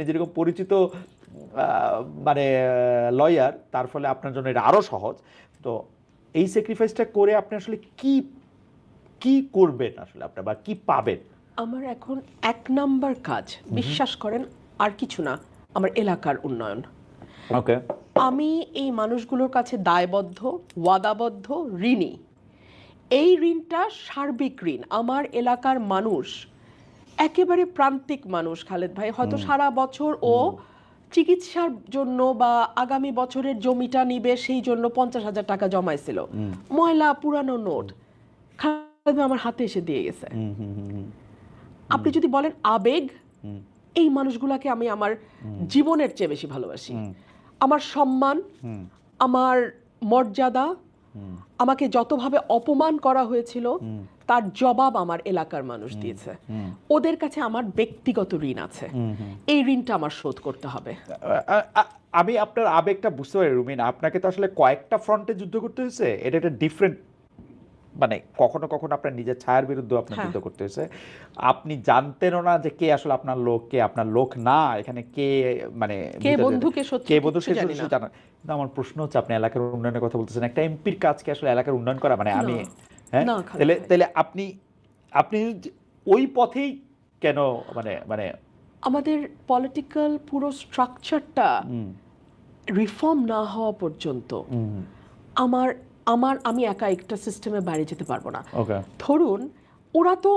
যেরকম পরিচিত মানে লয়ার, তার ফলে আপনার জন্য এটা আরো সহজ। তো এই স্যাক্রিফাইসটা করে আপনি আসলে কি কি করবেন আসলে আপনার, বা কি পাবেন? আমার এখন 1 নাম্বার কাজ, বিশ্বাস করেন আর কিছু না, আমার এলাকার উন্নয়ন। ওকে। আমি এই মানুষগুলোর কাছে দায়বদ্ধ, ওয়াদাবদ্ধ, ঋণী। এই ঋণটা সার্বিক ঋণ। আমার এলাকার মানুষ একেবারে প্রান্তিক মানুষ খালেদ ভাই, হয়তো সারা বছর ও চিকিৎসার জন্য বা আগামী বছরের জমিটা নিবে সেই জন্য 50,000 টাকা জমাইছিল, ময়লা পুরানো নোট খালেদ ভাই আমার হাতে এসে দিয়ে গেছে। আপনি যদি বলেন আবেগ, এই মানুষগুলাকে আমি আমার জীবনের চেয়ে বেশি ভালোবাসি। আমার সম্মান, আমার মর্যাদা, আমাকে যতভাবে অপমান করা হয়েছিল তার জবাব আমার এলাকার মানুষ দিয়েছে। ওদের কাছে আমার ব্যক্তিগত ঋণ আছে, এই ঋণটা আমার শোধ করতে হবে। আমি আপনার আবেগটা বুঝতে পারি রুমিন। আপনাকে তো আসলে কয়েকটা ফ্রন্টে যুদ্ধ করতে হয়েছে, এটা একটা ডিফারেন্ট, মানে কখনো কখনো আপনার নিজের ছায়ার বিরুদ্ধে আপনার যুদ্ধ করতে হয়েছে। আপনি জানতেনও না যে কে আসলে আপনার লোক, কে আপনার লোক না, এখানে কে মানে কে বন্ধু কে শত্রু জানি না। জানা। কিন্তু আমার প্রশ্ন হচ্ছে, আপনি এলাকার উন্নয়নের কথা বলতেছেন, একটা এমপির কাজ কি আসলে এলাকার উন্নয়ন করা? মানে আমি তাহলে আপনি আপনি ওই পথেই কেন, মানে মানে আমাদের পলিটিক্যাল পুরো স্ট্রাকচারটা রিফর্ম না হওয়া পর্যন্ত আমার আমার আমি একা একটা সিস্টেমে বাইরে যেতে পারবো না। ধরুন ওরা তো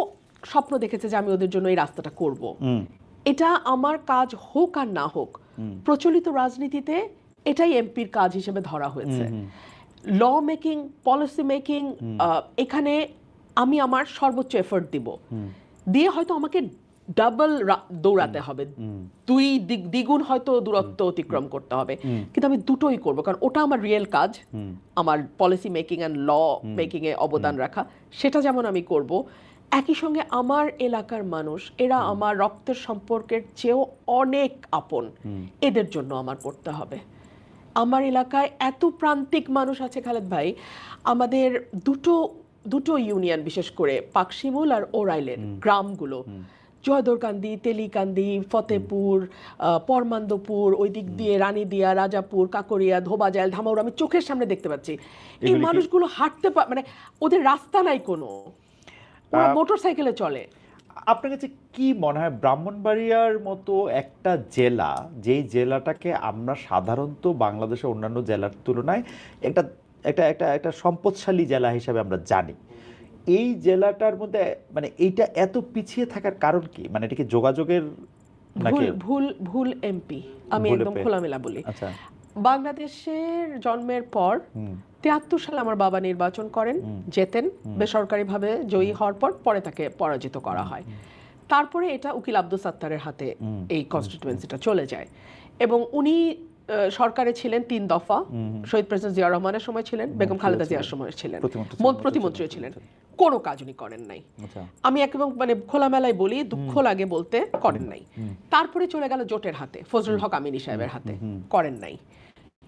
স্বপ্ন দেখেছে যে আমি ওদের জন্য এই রাস্তাটা করব, এটা আমার কাজ হোক আর না হোক, প্রচলিত রাজনীতিতে এটাই এমপির কাজ হিসেবে ধরা হয়েছে। ল মেকিং, পলিসি মেকিং, এখানে আমি আমার সর্বোচ্চ এফোর্ট দিব, দিয়ে হয়তো আমাকে ডাবল দৌড়াতে হবে, দ্বিগুণ হয়তো দূরত্ব অতিক্রম করতে হবে, কিন্তু আমি দুটোই করব, কারণ ওটা আমার রিয়েল কাজ। আমার policy making and law making এ অবদান রাখা, সেটা যেমন আমি করব, একই সঙ্গে আমার এলাকার মানুষ, এরা আমার রক্তের সম্পর্কের চেয়েও অনেক আপন, এদের জন্য আমার করতে হবে। আমার এলাকায় এত প্রান্তিক মানুষ আছে খালেদ ভাই, আমাদের দুটো ইউনিয়ন, বিশেষ করে পাকশিমুল আর ওরাইলের গ্রামগুলো, জয়দরকান্দি, তেলিকান্দি, ফতেপুর, পরমান্দপুর, ওই দিক দিয়ে রানীদিয়া, রাজাপুর, কাকরিয়া, ধোবাজাইল, ধামাউর, আমি চোখের সামনে দেখতে পাচ্ছি এই মানুষগুলো হাঁটতে মানে ওদের রাস্তা নাই কোনো, ওরা মোটর সাইকেলে চলে। আপনার কাছে কি মনে হয়, ব্রাহ্মণবাড়িয়ার মতো একটা জেলা, যেই জেলাটাকে আমরা সাধারণত বাংলাদেশের অন্যান্য জেলার তুলনায় একটা একটা একটা একটা সম্পদশালী জেলা হিসাবে আমরা জানি, এই জেলাটার মধ্যে মানে এইটা এত পিছিয়ে থাকার কারণ কি? মানে এটা কি যোগাযোগের নাকি? ভুল এমপি, আমি একদম খোলামেলা বলি। বাংলাদেশের জন্মের পর 73 সালে আমার বাবা নির্বাচন করেন, জেতেন, বেসরকারিভাবে জয়ী হওয়ার পর পরে তাকে পরাজিত করা হয়। তারপরে এটা উকিল আব্দুল সাত্তারের হাতে এই কনস্টিটিউয়েন্সিটা চলে যায়, এবং উনি সরকারে ছিলেন 3 দফা, শহীদ প্রেসিডেন্ট জিয়া রহমানের সময় ছিলেন, বেগম খালেদা জিয়ার সময় ছিলেন, প্রতিমন্ত্রী ছিলেন, কোনো কাজ উনি করেন নাই। আমি একদম মানে খোলামেলায় বলি, দুঃখ লাগে বলতে, করেন নাই। তারপরে চলে গেল জোটের হাতে, ফজলুল হক আমিনী সাহেবের হাতে, করেন নাই।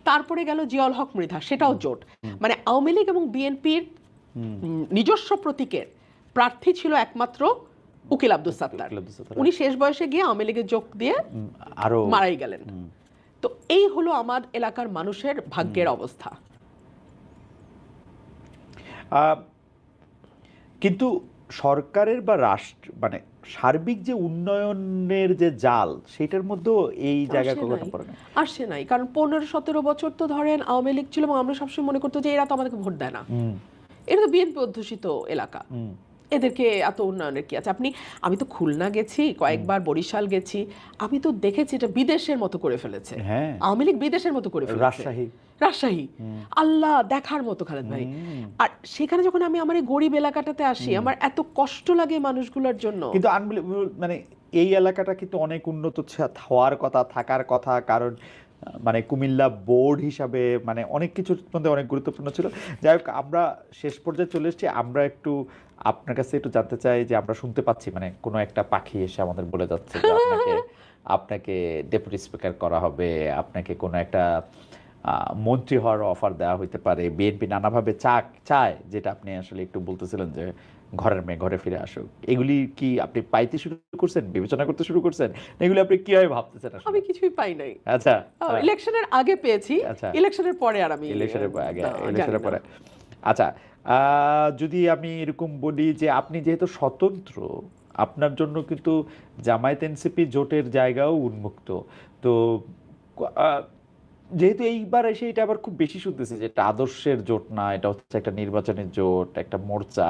তারপরে গেল জিয়াউল হক মৃধা, সেটাও জোট। মানে আওয়ামী লীগ এবং বিএনপির নিজস্ব প্রতীকের প্রার্থী ছিল একমাত্র উকিল আব্দুল সাত্তার। উনি শেষ বয়সে গিয়ে আওয়ামী লীগের যোগ দিয়ে আরো মারাই গেলেন। তো এই হলো আমার এলাকার মানুষের ভাগ্যের অবস্থা। কিন্তু সরকারের বা রাষ্ট্র মানে সার্বিক যে উন্নয়নের যে জাল, সেটার মধ্যেও এই জায়গা কখনো পড়ে না, আসছে নাই। কারণ 15-17 বছর তো ধরেন আওয়ামী লীগ ছিল, এবং আমরা সবসময় মনে করতো যে এরা তো আমাদেরকে ভোট দেয় না, এটা তো বিএনপি অধ্যুষিত এলাকা, এদেরকে এত উন্নয়নের কি আছে। আমি তো খুলনা গেছি কয়েকবার, বরিশাল গেছি, আমি তো দেখেছি এটা বিদেশের মতো করে ফেলেছে। আওয়ামী লীগ বিদেশের মতো করে ফেলেছে। রাজশাহী আল্লাহ দেখার মতো খালেদ ভাই। আর সেখানে যখন আমি আমার এই গরিব এলাকাটাতে আসি, আমার এত কষ্ট লাগে মানুষগুলোর জন্য। কিন্তু মানে এই এলাকাটা কিন্তু অনেক উন্নত হওয়ার কথা, থাকার কথা, কারণ মানে কুমিল্লা বোর্ড হিসাবে মানে অনেক কিছুর মধ্যে অনেক গুরুত্বপূর্ণ ছিল। যাই হোক, আমরা শেষ পর্যায়ে চলে এসেছি। আমরা একটু আপনার কাছে একটু জানতে চাই যে, আমরা শুনতে পাচ্ছি মানে কোনো একটা পাখি এসে আমাদের বলে যাচ্ছে যে আপনাকে ডেপুটি স্পিকার করা হবে, আপনাকে কোনো একটা মন্ত্রী হওয়ার অফার দেওয়া হইতে পারে, বিএনপি নানাভাবে চায়, যেটা আপনি আসলে একটু বলতেছিলেন যে ঘরের মেয়ে ঘরে ফিরে আসুক, এগুলি কি আপনি পাইতে শুরু করছেন, বিবেচনা করতে শুরু করছেন, এগুলি আপনি কিভাবে ভাবতেছেন আসলে? আমি কিছুই পাই নাই। আচ্ছা, ইলেকশনের আগে পেয়েছি, আচ্ছা, ইলেকশনের পরে আর আমি ইলেকশনের আগে, জানি ইলেকশনের না। পরে। আচ্ছা, যদি আমি এরকম বলি যে আপনি যেহেতু স্বতন্ত্র, আপনার জন্য কিন্তু জামায়াত এনসিপি জোটের জায়গাও উন্মুক্ত। তো আহ, যেহেতু এইবার এসে এটা আবার খুব বেশি শুনতেছে যে এটা আদর্শের জোট না, এটা হচ্ছে একটা নির্বাচনের জোট, একটা মোর্চা,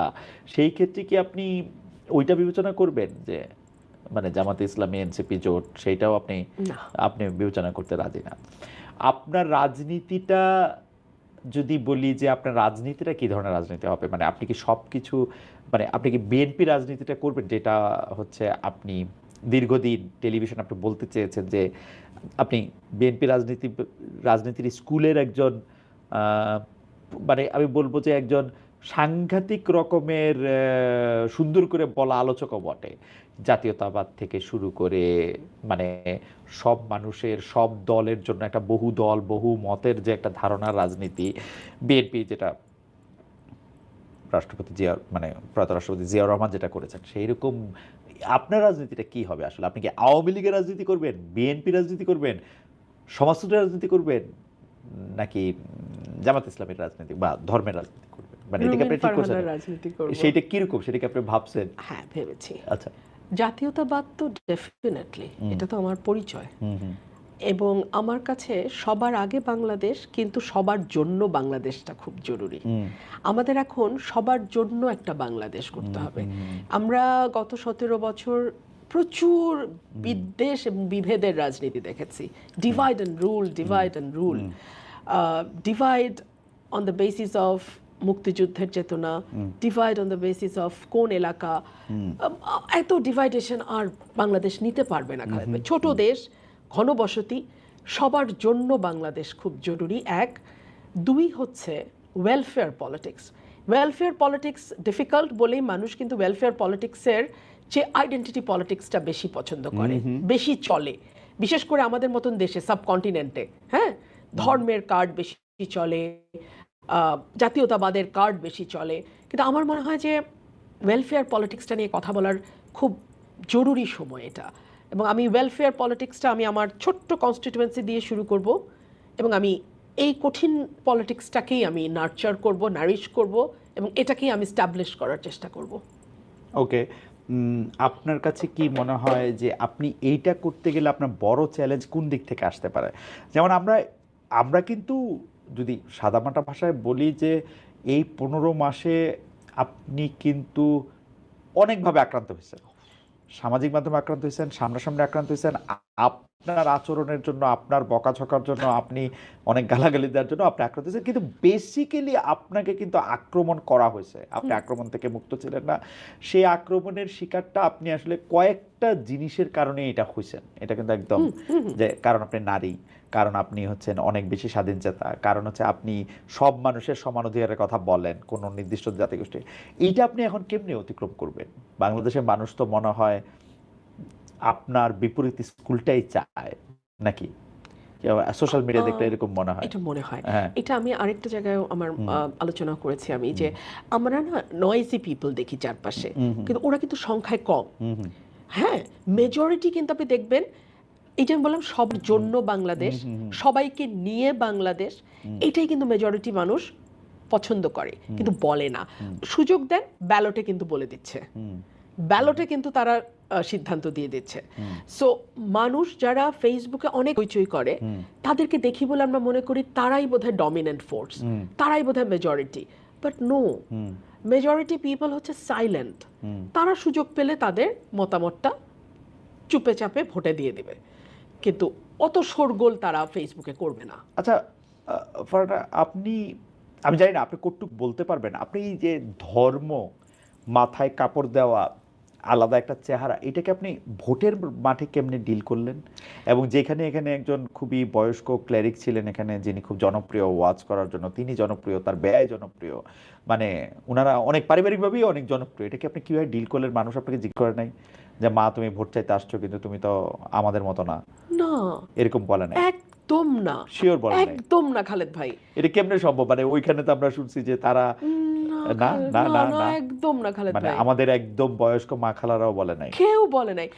সেই ক্ষেত্রে কি আপনি ওইটা বিবেচনা করবেন যে মানে জামাতে ইসলামী এনসিপি জোট, সেইটাও আপনি না। আপনি বিবেচনা করতে রাজি না? আপনার রাজনীতিটা যদি বলি যে আপনার রাজনীতিটা কি ধরনের রাজনীতি হবে, মানে আপনি কি সবকিছু, মানে আপনি কি বিএনপি রাজনীতিটা করবেন, যেটা হচ্ছে আপনি দীর্ঘদিন টেলিভিশন আপনি বলতে চেয়েছেন যে আপনি বিএনপি রাজনীতির স্কুলের একজন মানে আমি বলবো যে একজন সাংঘাতিক রকমের সুন্দর করে বলা আলোচকও বটে, জাতীয়তাবাদ থেকে শুরু করে মানে সব মানুষের সব দলের জন্য একটা বহু দল বহু মতের যে একটা ধারণার রাজনীতি বিএনপি, যেটা রাষ্ট্রপতি জিয়া মানে প্রয়াত রাষ্ট্রপতি জিয়াউর রহমান যেটা করেছেন, সেই রকম আপনার রাজনীতিটা কি হবে আসলে? আপনি কি আওয়ামী লীগের রাজনীতি করবেন, বিএনপি রাজনীতি করবেন, সমাজতন্ত্রের রাজনীতি করবেন, নাকি জামাত ইসলামের রাজনীতি বা ধর্মের রাজনীতি করবেন? মানে এটাকে আপনি ঠিক করছেন, রাজনীতি করব। সেইটা কিরকম, সেটাকে আপনি ভাবছেন? হ্যাঁ, ভেবেছি। আচ্ছা, জাতীয়তাবাদ তো ডেফিনেটলি, এটা তো আমার পরিচয়। হুম, এবং আমার কাছে সবার আগে বাংলাদেশ, কিন্তু সবার জন্য বাংলাদেশটা খুব জরুরি। আমাদের এখন সবার জন্য একটা বাংলাদেশ করতে হবে। আমরা গত 17 বছর প্রচুর বিদ্বেষ এবং বিভেদের রাজনীতি দেখেছি। Divide and rule, divide and rule, divide on the basis of মুক্তিযুদ্ধের চেতনা, divide on the basis of কোন এলাকা। এত ডিভাইডেশন আর বাংলাদেশ নিতে পারবে না। ছোট দেশ, ঘনবসতি, সবার জন্য বাংলাদেশ খুব জরুরি। এক, দুই হচ্ছে welfare politics. Welfare politics difficult বলেই মানুষ কিন্তু ওয়েলফেয়ার পলিটিক্সের যে আইডেন্টিটি পলিটিক্সটা বেশি পছন্দ করে, বেশি চলে, বিশেষ করে আমাদের মতন দেশে, সাবকন্টিনেন্টে। হ্যাঁ, ধর্মের কার্ড বেশি চলে, জাতীয়তাবাদের কার্ড বেশি চলে। কিন্তু আমার মনে হয় যে ওয়েলফেয়ার পলিটিক্সটা নিয়ে কথা বলার খুব জরুরি সময় এটা। এবং আমি ওয়েলফেয়ার পলিটিক্সটা আমি আমার ছোট্ট কনস্টিটিউয়েন্সি দিয়ে শুরু করব, এবং আমি এই কঠিন পলিটিক্সটাকেই আমি নার্চার করব, নারিশ করব, এবং এটাকেই আমি স্টাবলিশ করার চেষ্টা করব। ওকে, আপনার কাছে কি মনে হয় যে আপনি এইটা করতে গেলে আপনার বড় চ্যালেঞ্জ কোন দিক থেকে আসতে পারে? যেমন আমরা কিন্তু যদি সাদামাটা ভাষায় বলি যে এই 15 মাসে আপনি কিন্তু অনেকভাবে আক্রান্ত হয়েছেন, সামাজিক মাধ্যমে আক্রান্ত হয়েছেন, সামনাসামনি আক্রান্ত হয়েছেন, আপনার আচরণের জন্য, আপনার বকাঝকার জন্য, আপনি অনেক গালাগালি দেওয়ার জন্য আপনি আক্রান্ত হয়েছেন, কিন্তু বেসিক্যালি আপনাকে কিন্তু আক্রমণ করা হয়েছে, আপনি আক্রমণ থেকে মুক্ত ছিলেন না। সেই আক্রমণের শিকারটা আপনি আসলে কয়েকটা জিনিসের কারণে এটা হয়েছেন, এটা কিন্তু একদম যে কারণ আপনি নারী, কারণ আপনি হচ্ছেন অনেক বেশি স্বাধীনচেতা, কারণ হচ্ছে আপনি সব মানুষের সমান অধিকারের কথা বলেন, কোনো নির্দিষ্ট জাতিগোষ্ঠী। এইটা আপনি এখন কেমনে অতিক্রম করবেন? বাংলাদেশের মানুষ তো মনে হয় আপনার বিপরীত স্কুলটাই চায়, নাকি সোশ্যাল মিডিয়া দেখলে এরকম মনে হয়? এটা মনে হয়। হ্যাঁ, এটা আমি আরেকটা জায়গায় আমার আলোচনা করেছি আমি, যে আমরা না নয়েজি পিপল দেখি চারপাশে, কিন্তু ওরা কিন্তু সংখ্যায় কম। হ্যাঁ, মেজরিটি কিন্তু আপনি দেখবেন, এই যে আমি বললাম সবার জন্য বাংলাদেশ, সবাইকে নিয়ে বাংলাদেশ, এটাই কিন্তু মেজরিটি মানুষ পছন্দ করে, কিন্তু বলে না। সুযোগ দেন, ব্যালটে কিন্তু বলে দিচ্ছে, ব্যালটে কিন্তু তারা সিদ্ধান্ত দিয়ে দিচ্ছে। সো মানুষ যারা ফেসবুকে অনেক হইচই করে, তাদেরকে দেখি বলে আমরা মনে করি তারাই বোধহয় ডমিনেন্ট ফোর্স, তারাই বোধহয় majority. But no, majority people হচ্ছে সাইলেন্ট। তারা সুযোগ পেলে তাদের মতামতটা চুপে চাপে ভোটে দিয়ে দিবে, কিন্তু অত শোরগোল তারা ফেসবুকে করবে না। আচ্ছা ফারহানা, আমি জানি না আপনি কতটুক বলতে পারবেন, আপনি এই যে ধর্ম, মাথায় কাপড় দেওয়া, আলাদা একটা চেহারা, এটাকে আপনি ভোটের মাঠে কেমনে ডিল করলেন? এবং যেখানে এখানে একজন খুবই বয়স্ক ক্লেরিক ছিলেন এখানে, যিনি খুব জনপ্রিয় ওয়াজ করার জন্য, তিনি জনপ্রিয়, তার ব্যয় জনপ্রিয়, মানে ওনারা অনেক পারিবারিকভাবেই অনেক জনপ্রিয়, এটাকে আপনি কিভাবে ডিল করলেন? মানুষ আপনাকে জিজ্ঞেস করে নাই যে মা তুমি ভোট চাইতে আসছো কিন্তু তুমি তো আমাদের মতো না, না, এরকম বলে নাই? একদম না, শিওর বলে নাই? একদম না খালেদ ভাই। এটা কেমনে সম্ভব? মানে ওইখানে তো আমরা শুনছি যে তারা না, না না না না না একদম না খালেদ মানে ভাই, আমাদের একদম বয়স্ক মা খালারাও বলে নাই। কেউ বলে নাই।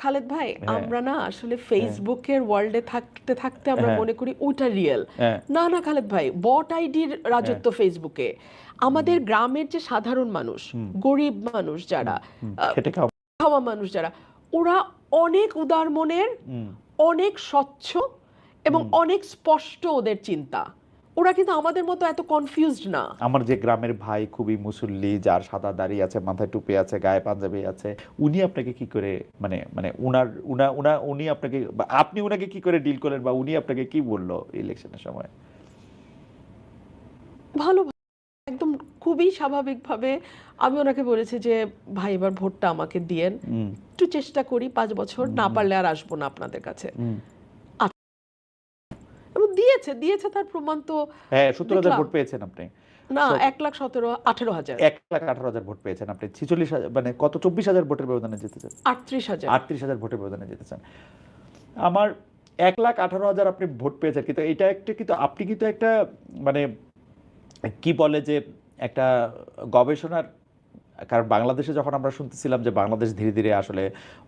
খালেদ ভাই, হ্যাঁ। আমরা না আসলে ফেসবুকের ওয়ার্ল্ডে থাকতে থাকতে আমরা হ্যাঁ। মনে করি ওটা রিয়েল। হ্যাঁ। না না খালেদ ভাই, বট আইডির রাজত্ব ফেসবুকে। আমাদের গ্রামের যে সাধারণ মানুষ, গরিব মানুষ যারা, খেটে খাওয়া খাওয়া মানুষ যারা, ওরা অনেক উদার মনের, অনেক স্বচ্ছ এবং অনেক স্পষ্ট ওদের চিন্তা। ওরা কিন্তু আমাদের মতো এত কনফিউজড না। আমার যে গ্রামের ভাই খুবই মুসল্লি, যার সাদা দাড়ি আছে, মাথায় টুপি আছে, গায়ে পাঞ্জাবি আছে, উনি আপনাকে কি করে মানে মানে উনি আপনাকে বা আপনি উনাকে কি করে ডিল করলেন, বা উনি আপনাকে কি বললো ইলেকশনের সময়? ভালো, একদম খুবই স্বাভাবিকভাবে আমি ওনাকে বলেছি যে ভাই এবার ভোটটা আমাকে দিয়েন, একটু চেষ্টা করি 5 বছর, না পারলে আর আসবো না আপনাদের কাছে। এবং দিয়েছে তার প্রমাণ তো। হ্যাঁ, 17,000 ভোট পেয়েছেন আপনি। না, 1,17,18,000 1,18,000 ভোট পেয়েছেন আপনি। 46,000 মানে কত, 24,000 ভোটের ব্যবধানে জিতেছেন। 38,000 ভোটের ব্যবধানে জিতেছেন। আমার 1,18,000 আপনি ভোট পেয়েছেন, কিন্তু এটা একটা, কিন্তু আপনি কিন্তু একটা মানে কি বলে যে একটা গবেষণার, কারণ বাংলাদেশে যখন আমরা শুনতেছিলাম যে বাংলাদেশ ধীরে ধীরে আসলে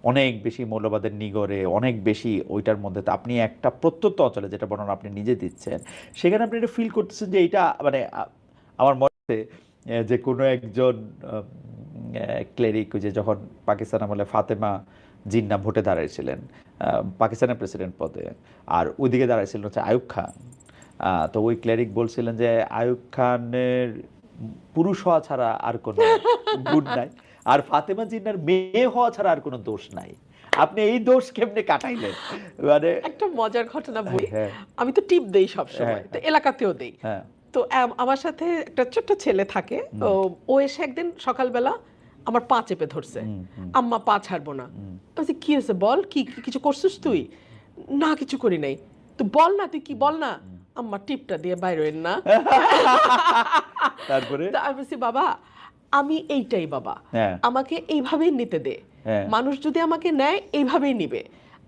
অনেক বেশি মৌলবাদের নিগড়ে, অনেক বেশি ওইটার মধ্যে, তো আপনি একটা প্রত্যন্ত অঞ্চলে, যেটা বর্ণনা আপনি নিজে দিচ্ছেন, সেখানে আপনি এটা ফিল করতেছেন যে এইটা মানে আমার মনে হচ্ছে যে কোনো একজন ক্লেরিক, যে যখন পাকিস্তান আমলে ফাতেমা জিন্নাহ ভোটে দাঁড়িয়েছিলেন পাকিস্তানের প্রেসিডেন্ট পদে, আর ওইদিকে দাঁড়াইছিলেন হচ্ছে আইয়ুব খান, তো ওই ক্লেরিক বলছিলেন যে আইয়ুব খানের পুরুষ হওয়া ছাড়া আর কোনো গুণ নাই, আর ফাতেমা জিন্নাহর মেয়ে হওয়া ছাড়া আর কোনো দোষ নাই। আপনি এই দোষ কেমনে কাটাইলেন? মানে একটা মজার ঘটনা বলি। হ্যাঁ। আমি তো টিপ দেই সবসময়, তো এলাকাতেও দেই। হ্যাঁ। তো আমার সাথে একটা ছোট্ট ছেলে থাকে, ও এসে একদিন সকালবেলা আমার পা চেপে ধরছে, আম্মা পা ছাড়বো না। বলছি কি হয়েছে বল, কি কিছু করছিস তুই? না কিছু করি নাই। তো বল না, তুই কি বল না। আম্মা টিপটা দিয়ে বাইরেন না। তারপরে আমি বলছি বাবা আমি এইটাই বাবা, আমাকে এইভাবেই নিতে দে। মানুষ যদি আমাকে নেয় এইভাবেই নিবে।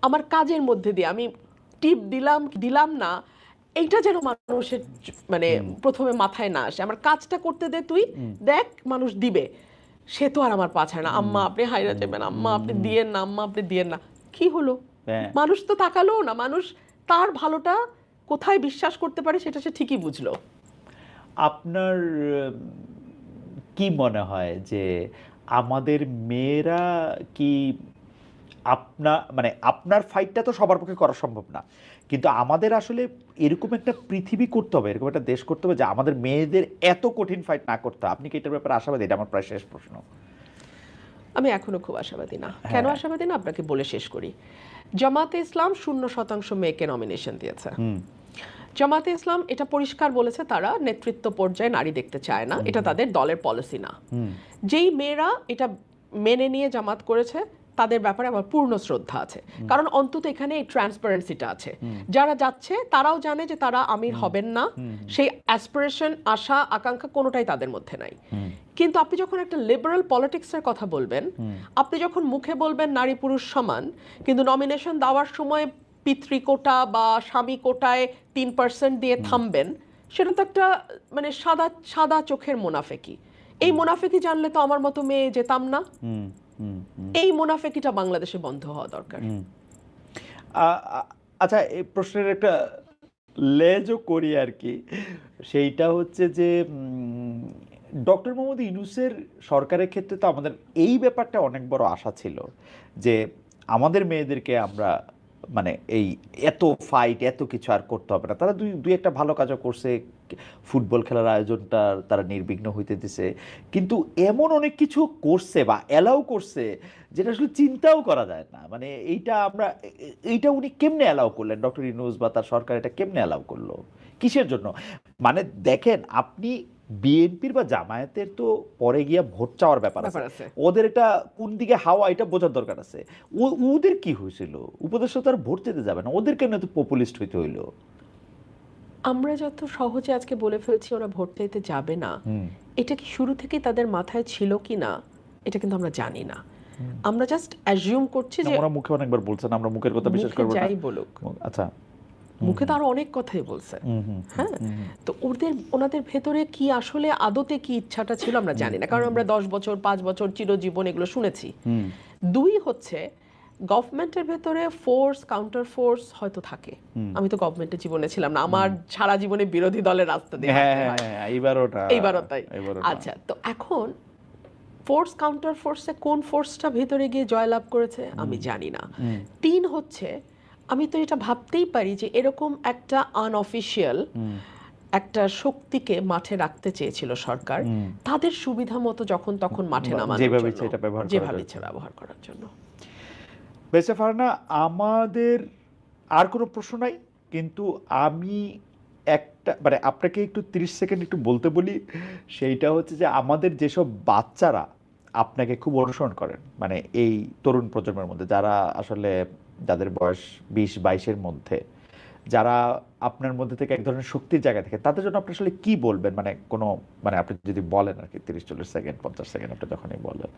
আমার কাজের মধ্যে দিয়ে আমি টিপ দিলাম না, এইটা যেন মানুষের মানে প্রথমে মাথায় না আসে। আমার কাজটা করতে দে, তুই দেখ মানুষ দিবে। সে তো আর আমার পাছায় না, আম্মা আপনি হাইরা যাবেন, আম্মা আপনি দিয়েন না, আম্মা আপনি দিয়েন না। কি হলো? মানুষ তো তাকালো না, মানুষ তার ভালোটা কোথায় বিশ্বাস করতে পারে সেটা সে ঠিকই বুঝলো। আপনার কি মনে হয় যে আমাদের মেয়েরা কি আপনার ফাইটটা তো সবার পক্ষে করা সম্ভব না, কিন্তু আমাদের আসলে এরকম একটা পৃথিবী করতে হবে, এরকম একটা দেশ করতে হবে যে আমাদের মেয়েদের এত কঠিন ফাইট না করতে হবে। আপনি কি এটার ব্যাপারে আশাবাদী? এটা আমার প্রায় শেষ প্রশ্ন। আমি এখনো খুব আশাবাদী না। কেন আশাবাদী না আপনাকে বলে শেষ করি। জামাতে ইসলাম 0% মেয়েকে নমিনেশন দিয়েছে। জামাতে ইসলাম এটা পরিষ্কার বলেছে তারা নেতৃত্ব পর্যায়ে নারী দেখতে চায় না, এটা তাদের দলের পলিসি না। যেই মেয়েরা এটা মেনে নিয়ে জামাত করেছে তাদের ব্যাপারে আমার পূর্ণ শ্রদ্ধা আছে, কারণ অন্তত এখানে এই ট্রান্সপারেন্সিটা আছে। যারা যাচ্ছে তারাও জানে যে তারা আমির হবেন না, সেই অ্যাসপিরেশন, আশা, আকাঙ্ক্ষা কোনোটাই তাদের মধ্যে নাই। কিন্তু আপনি যখন একটা লিবারাল পলিটিক্সের কথা বলবেন, আপনি যখন মুখে বলবেন নারী পুরুষ সমান, কিন্তু নমিনেশন দেওয়ার সময় পিতৃ কোটা বা স্বামী কোটায় 3% দিয়ে থামবেন, সেটা তো একটা মানে সাদা চোখের মুনাফেকি। এই মুনাফেকি জানলে তো আমার মতো মেয়ে যেতাম না। এই মুনাফেকিটা বাংলাদেশে বন্ধ হওয়া দরকার। আচ্ছা, এই প্রশ্নের একটা লেজও করি আর কি, সেইটা হচ্ছে যে ডক্টর মোহাম্মদ ইউনূসের সরকারের ক্ষেত্রে তো আমাদের এই ব্যাপারটা অনেক বড় আশা ছিল যে আমাদের মেয়েদেরকে আমরা মানে এই এত ফাইট এত কিছু আর করতে হবে না। তারা দুই একটা ভালো কাজও করছে, ফুটবল খেলার আয়োজনটা তারা নির্বিঘ্ন হইতে দিছে, কিন্তু এমন অনেক কিছু করছে বা অ্যালাউ করছে যেটা আসলে চিন্তাও করা যায় না। মানে এইটা উনি কেমনে অ্যালাউ করলেন, ডক্টর ইউনূস বা তার সরকার এটা কেমনে অ্যালাউ করলো, কিসের জন্য? মানে দেখেন, আপনি বিএনপির বা জামায়াতের তো পরে গিয়া ভোট চাওয়ার ব্যাপার আছে, ওদের এটা কোন দিকে হাওয়া এটা বোঝার দরকার আছে। ওদের কি হয়েছিল? উপদেষ্টা তো আর ভোট দিতে যাবে না, ওদের কেন এত পপুলিস্ট হইতে হইলো? আমরা যত সহজে আজকে বলে ফেলছি ওরা ভোট দিতে যাবে না, এটা কি শুরু থেকেই তাদের মাথায় ছিল কি না এটা কিন্তু আমরা জানি না। আমরা জাস্ট অ্যাজিউম করছি যে আমরা মুখে অনেকবার বলছেন আমরা মুখের কথা বিশ্বাস করব না, যাই বলুক। আচ্ছা, মুখে তো আরো অনেক কথাই বলছে। হ্যাঁ, তো ওনাদের ভেতরে কি আসলে আদতে কি ইচ্ছাটা ছিল আমরা জানি না, কারণ আমরা 10 বছর 5 বছর চিরজীবন এগুলো শুনেছি। 2 হচ্ছে গভর্নমেন্টের ভেতরে ফোর্স কাউন্টার ফোর্স হয়তো থাকে। আমি তো গভর্নমেন্টের জীবনে ছিলাম না, আমার সারা জীবনে বিরোধী দলের রাস্তা দিয়ে হাঁটতে হয়। এইবারও তাই। আচ্ছা, তো এখন ফোর্স কাউন্টার ফোর্সে কোন ফোর্সটা ভেতরে গিয়ে জয়লাভ করেছে আমি জানি না। 3 হচ্ছে আমি তো এটা ভাবতেই পারি যে এরকম একটা আনঅফিশিয়াল একটা শক্তিকে মাঠে রাখতে চেয়েছিল সরকার, তাদের সুবিধা মতো যখন তখন মাঠে নামানোর জন্য, যেভাবে ইচ্ছে ব্যবহার করার জন্য। বেঁচে ফারহানা, আমাদের আর কোনো প্রশ্ন নাই, কিন্তু আমি একটা মানে আপনাকে একটু 30 সেকেন্ড একটু বলতে বলি। সেইটা হচ্ছে যে আমাদের যেসব বাচ্চারা আপনাকে খুব অনুসরণ করেন, মানে এই তরুণ প্রজন্মের মধ্যে যারা আসলে যাদের বয়স 20-22-এর মধ্যে, যারা আপনার মধ্যে থেকে এক ধরনের শক্তির জায়গা থেকে, তাদের জন্য আপনি আসলে কি বলবেন? মানে কোনো মানে আপনি যদি বলেন আর কি 30-40 সেকেন্ড 50 সেকেন্ড আপনি যখনই বলেন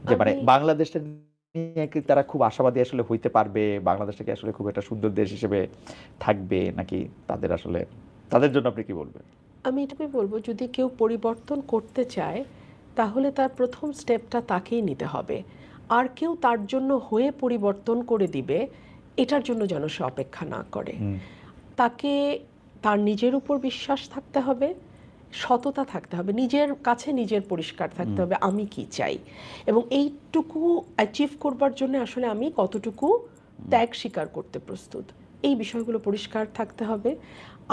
যে মানে বাংলাদেশটা নিয়ে কি তারা খুব আশাবাদী আসলে হইতে পারবে, বাংলাদেশটাকে আসলে খুব একটা সুন্দর দেশ হিসেবে থাকবে, নাকি তাদের আসলে তাদের জন্য আপনি কি বলবেন? আমি এটাই বলবো, যদি কেউ পরিবর্তন করতে চায় তাহলে তার প্রথম স্টেপটা তাকেই নিতে হবে। আর কেউ তার জন্য হয়ে পরিবর্তন করে দিবে এটার জন্য যেন সে অপেক্ষা না করে। তাকে তার নিজের উপর বিশ্বাস থাকতে হবে, সততা থাকতে হবে, নিজের কাছে নিজের পরিষ্কার থাকতে হবে আমি কি চাই, এবং এইটুকু অ্যাচিভ করবার জন্য আসলে আমি কতটুকু ত্যাগ স্বীকার করতে প্রস্তুত, এই বিষয়গুলো পরিষ্কার থাকতে হবে।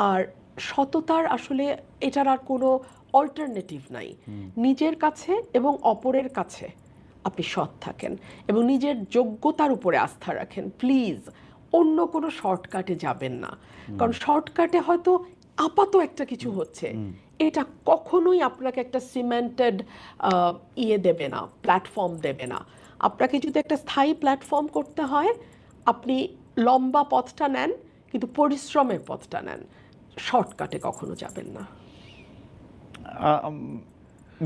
আর সততার আসলে এটার আর কোনো অল্টারনেটিভ নাই। নিজের কাছে এবং অপরের কাছে আপনি সৎ থাকেন এবং নিজের যোগ্যতার উপরে আস্থা রাখেন। প্লিজ অন্য কোনো শর্টকাটে যাবেন না, কারণ শর্টকাটে হয়তো আপাতত একটা কিছু হচ্ছে, এটা কখনোই আপনাকে একটা সিমেন্টেড দেবে না, প্ল্যাটফর্ম দেবে না। আপনাকে যদি একটা স্থায়ী প্ল্যাটফর্ম করতে হয় আপনি লম্বা পথটা নেন, কিন্তু পরিশ্রমের পথটা নেন, শর্টকাটে কখনো যাবেন না।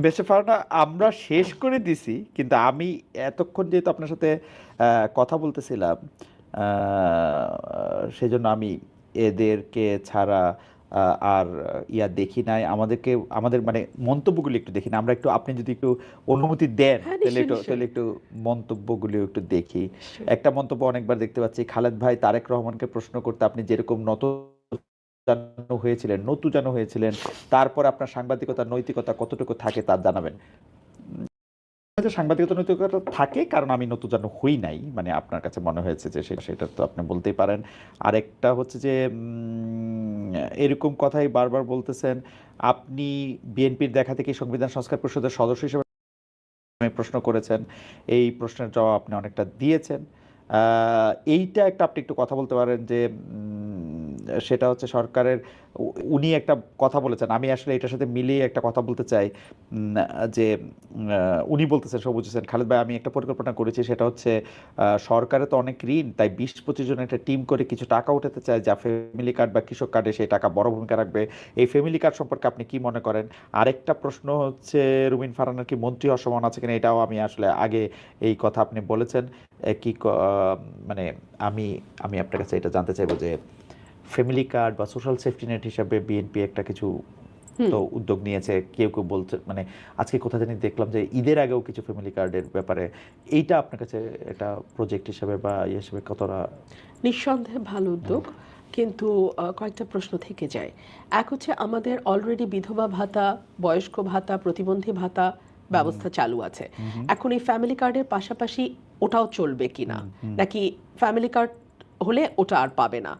বেঁচে ফারহানা, আমরা শেষ করে দিছি, কিন্তু আমি এতক্ষণ যেহেতু আপনার সাথে কথা বলতেছিলাম, সেজন্য আমি এদেরকে ছাড়া আর দেখি নাই, আমাদের মানে মন্তব্যগুলি একটু দেখি না আমরা, একটু আপনি যদি একটু অনুমতি দেন তাহলে একটু মন্তব্যগুলি একটু দেখি। একটা মন্তব্য অনেকবার দেখতে পাচ্ছি, খালেদ ভাই তারেক রহমানকে প্রশ্ন করতে আপনি যেরকম নতুজানো হয়েছিলেন, তারপর আপনার সাংবাদিকতার নৈতিকতা কতটুকু থাকে তা জানাবেন। সাংবাদিকতা নৈতিকতা থাকে, কারণ আমি নতুজানো হই নাই, মানে আপনার কাছে মনে হয়েছে যে সেটা তো আপনি বলতেই পারেন। আরেকটা হচ্ছে যে এরকম কথাই বারবার বলতেছেন, আপনি বিএনপির দেখা থেকে সংবিধান সংস্কার পরিষদের সদস্য হিসেবে প্রশ্ন করেছেন, এই প্রশ্নের জবাব আপনি অনেকটা দিয়েছেন। এইটা একটা আপনি একটু কথা বলতে পারেন যে সেটা হচ্ছে সরকারের, উনি একটা কথা বলেছেন, আমি আসলে এটার সাথে মিলিয়ে একটা কথা বলতে চাই, যে উনি বলতেছেন, সবুজ হোসেন খালেদ ভাই, আমি একটা পরিকল্পনা করেছি, সেটা হচ্ছে সরকারে তো অনেক ঋণ, তাই 20-25 জন একটা টিম করে কিছু টাকা উঠাতে চায়, যা ফ্যামিলি কার্ড বা কৃষক কার্ডে সেই টাকা বড় ভূমিকা রাখবে। এই ফ্যামিলি কার্ড সম্পর্কে আপনি কি মনে করেন? আরেকটা প্রশ্ন হচ্ছে, রুমিন ফারহানার কি মন্ত্রী হওয়ার সম্ভাবনা আছে কিনা, এটাও আমি আসলে আগে এই কথা আপনি বলেছেন। কি মানে আমি আপনার কাছে এটা জানতে চাইবো যে ফ্যামিলি কার্ড বা সোশ্যাল সেফটি নেট হিসাবে বিএনপি একটা কিছু তো উদ্যোগ নিয়েছে, কেউ কেউ বলছে, মানে আজকে কোথা জানি দেখলাম যে ঈদের আগেও কিছু ফ্যামিলি কার্ডের ব্যাপারে, এইটা আপনার কাছে একটা প্রজেক্ট হিসাবে বা হিসেবে কতটা? নিঃসন্দেহে ভালো উদ্যোগ, কিন্তু কয়েকটা প্রশ্ন থেকে যায়। এক হচ্ছে আমাদের অলরেডি বিধবা ভাতা, বয়স্ক ভাতা, প্রতিবন্ধী ভাতা ব্যবস্থা চালু আছে। এখন এই ফ্যামিলি কার্ডের পাশাপাশি ওটাও চলবে কিনা, নাকি ফ্যামিলি কার্ড হলে ওটা আর পাবে না?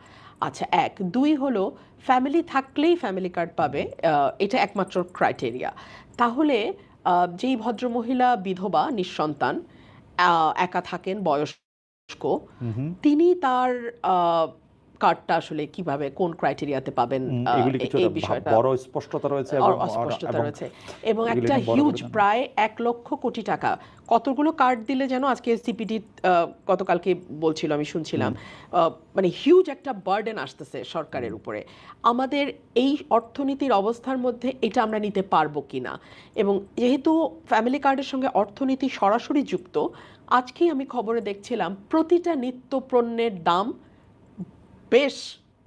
আচ্ছা, 1 2 হলো ফ্যামিলি থাকলেই ফ্যামিলি কার্ড পাবে, এটা একমাত্র ক্রাইটেরিয়া। তাহলে যেই ভদ্রমহিলা বিধবা নিঃসন্তান একা থাকেন, বয়স্ক, তিনি তার কার্ডটা আসলে কিভাবে কোন ক্রাইটেরিয়াতে পাবেন, এই বিষয়টা বড় স্পষ্টতা রয়েছে এবং একটা হিউজ প্রায় 1 লক্ষ কোটি টাকা, কতগুলো কার্ড দিলে যেন আজকে সিপিডি গতকালকে বলছিল, আমি শুনছিলাম, মানে হিউজ একটা বার্ডেন আসতেছে সরকারের উপরে। আমাদের এই অর্থনীতির অবস্থার মধ্যে এটা আমরা নিতে পারবো কিনা, এবং যেহেতু ফ্যামিলি কার্ডের সঙ্গে অর্থনীতি সরাসরি যুক্ত, আজকেই আমি খবরে দেখছিলাম প্রতিটা নিত্য পণ্যের দাম বেশ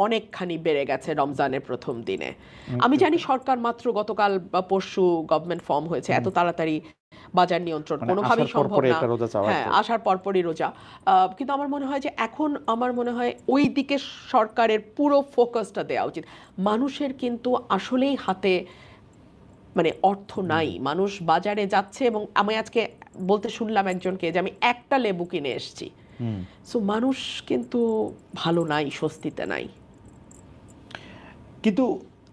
অনেকখানি বেড়ে গেছে রমজানের প্রথম দিনে। আমি জানি সরকার মাত্র গতকাল বা পরশু গভর্নমেন্ট ফর্ম হয়েছে, এত তাড়াতাড়ি বাজার নিয়ন্ত্রণ মানে কোনোভাবেই আসার সম্ভব পরপরই না। একটা রোজা চাওয়া হ্যাঁ, তো। আসার পরপরই রোজা। কিন্তু আমার মনে হয় যে এখন আমার মনে হয় ওই দিকে সরকারের পুরো ফোকাসটা দেওয়া উচিত। মানুষের কিন্তু আসলেই হাতে মানে অর্থ নাই, মানুষ বাজারে যাচ্ছে এবং আমি আজকে বলতে শুনলাম একজনকে যে আমি একটা লেবু কিনে এসেছি। সো মানুষ কিন্তু ভালো নাই, স্বস্তিতে নাই। কিন্তু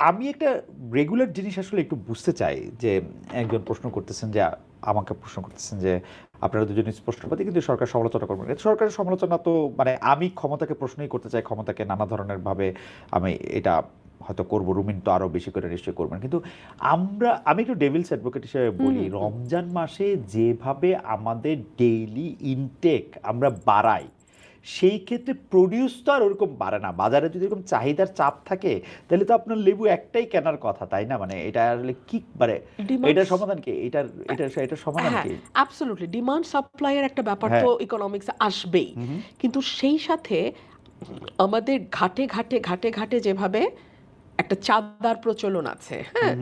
আমি একটা রেগুলার জিনিস আসলে একটু বুঝতে চাই যে একজন প্রশ্ন করতেছেন যে আমাকে প্রশ্ন করতেছেন যে আপনারা দুজনই স্পষ্টবাদী কিন্তু সরকার সমালোচনা করবেন। সরকারের সমালোচনা তো মানে আমি ক্ষমতাকে প্রশ্নই করতে চাই, ক্ষমতাকে নানা ধরনের ভাবে আমি এটা হয়তো করবো, রুমিন তো আরো বেশি করে নিশ্চয়ই করবেন। কিন্তু আমি একটু ডেভিলস অ্যাডভোকেট হিসেবে বলি, রমজান মাসে যেভাবে আমাদের ডেইলি ইনটেক আমরা বাড়াই, সেই ক্ষেত্রে প্রডিউস তো আর ওরকম বাড়ে না। বাজারে যদি এরকম চাহিদার চাপ থাকে তাহলে তো আপনার লেবু একটাই কেনার কথা, তাই না? মানে এটা আসলে কি মানে এটার সমাধান কি? এটার সমাধান হ্যাঁ, কি? অ্যাবসলিউটলি ডিমান্ড সাপ্লাইয়ের একটা ব্যাপার তো ইকোনমিক্সে আসবেই। কিন্তু সেই সাথে আমাদের ঘাটে ঘাটে ঘাটে ঘাটে যেভাবে একটা চাঁদার প্রচলন আছে, হ্যাঁ,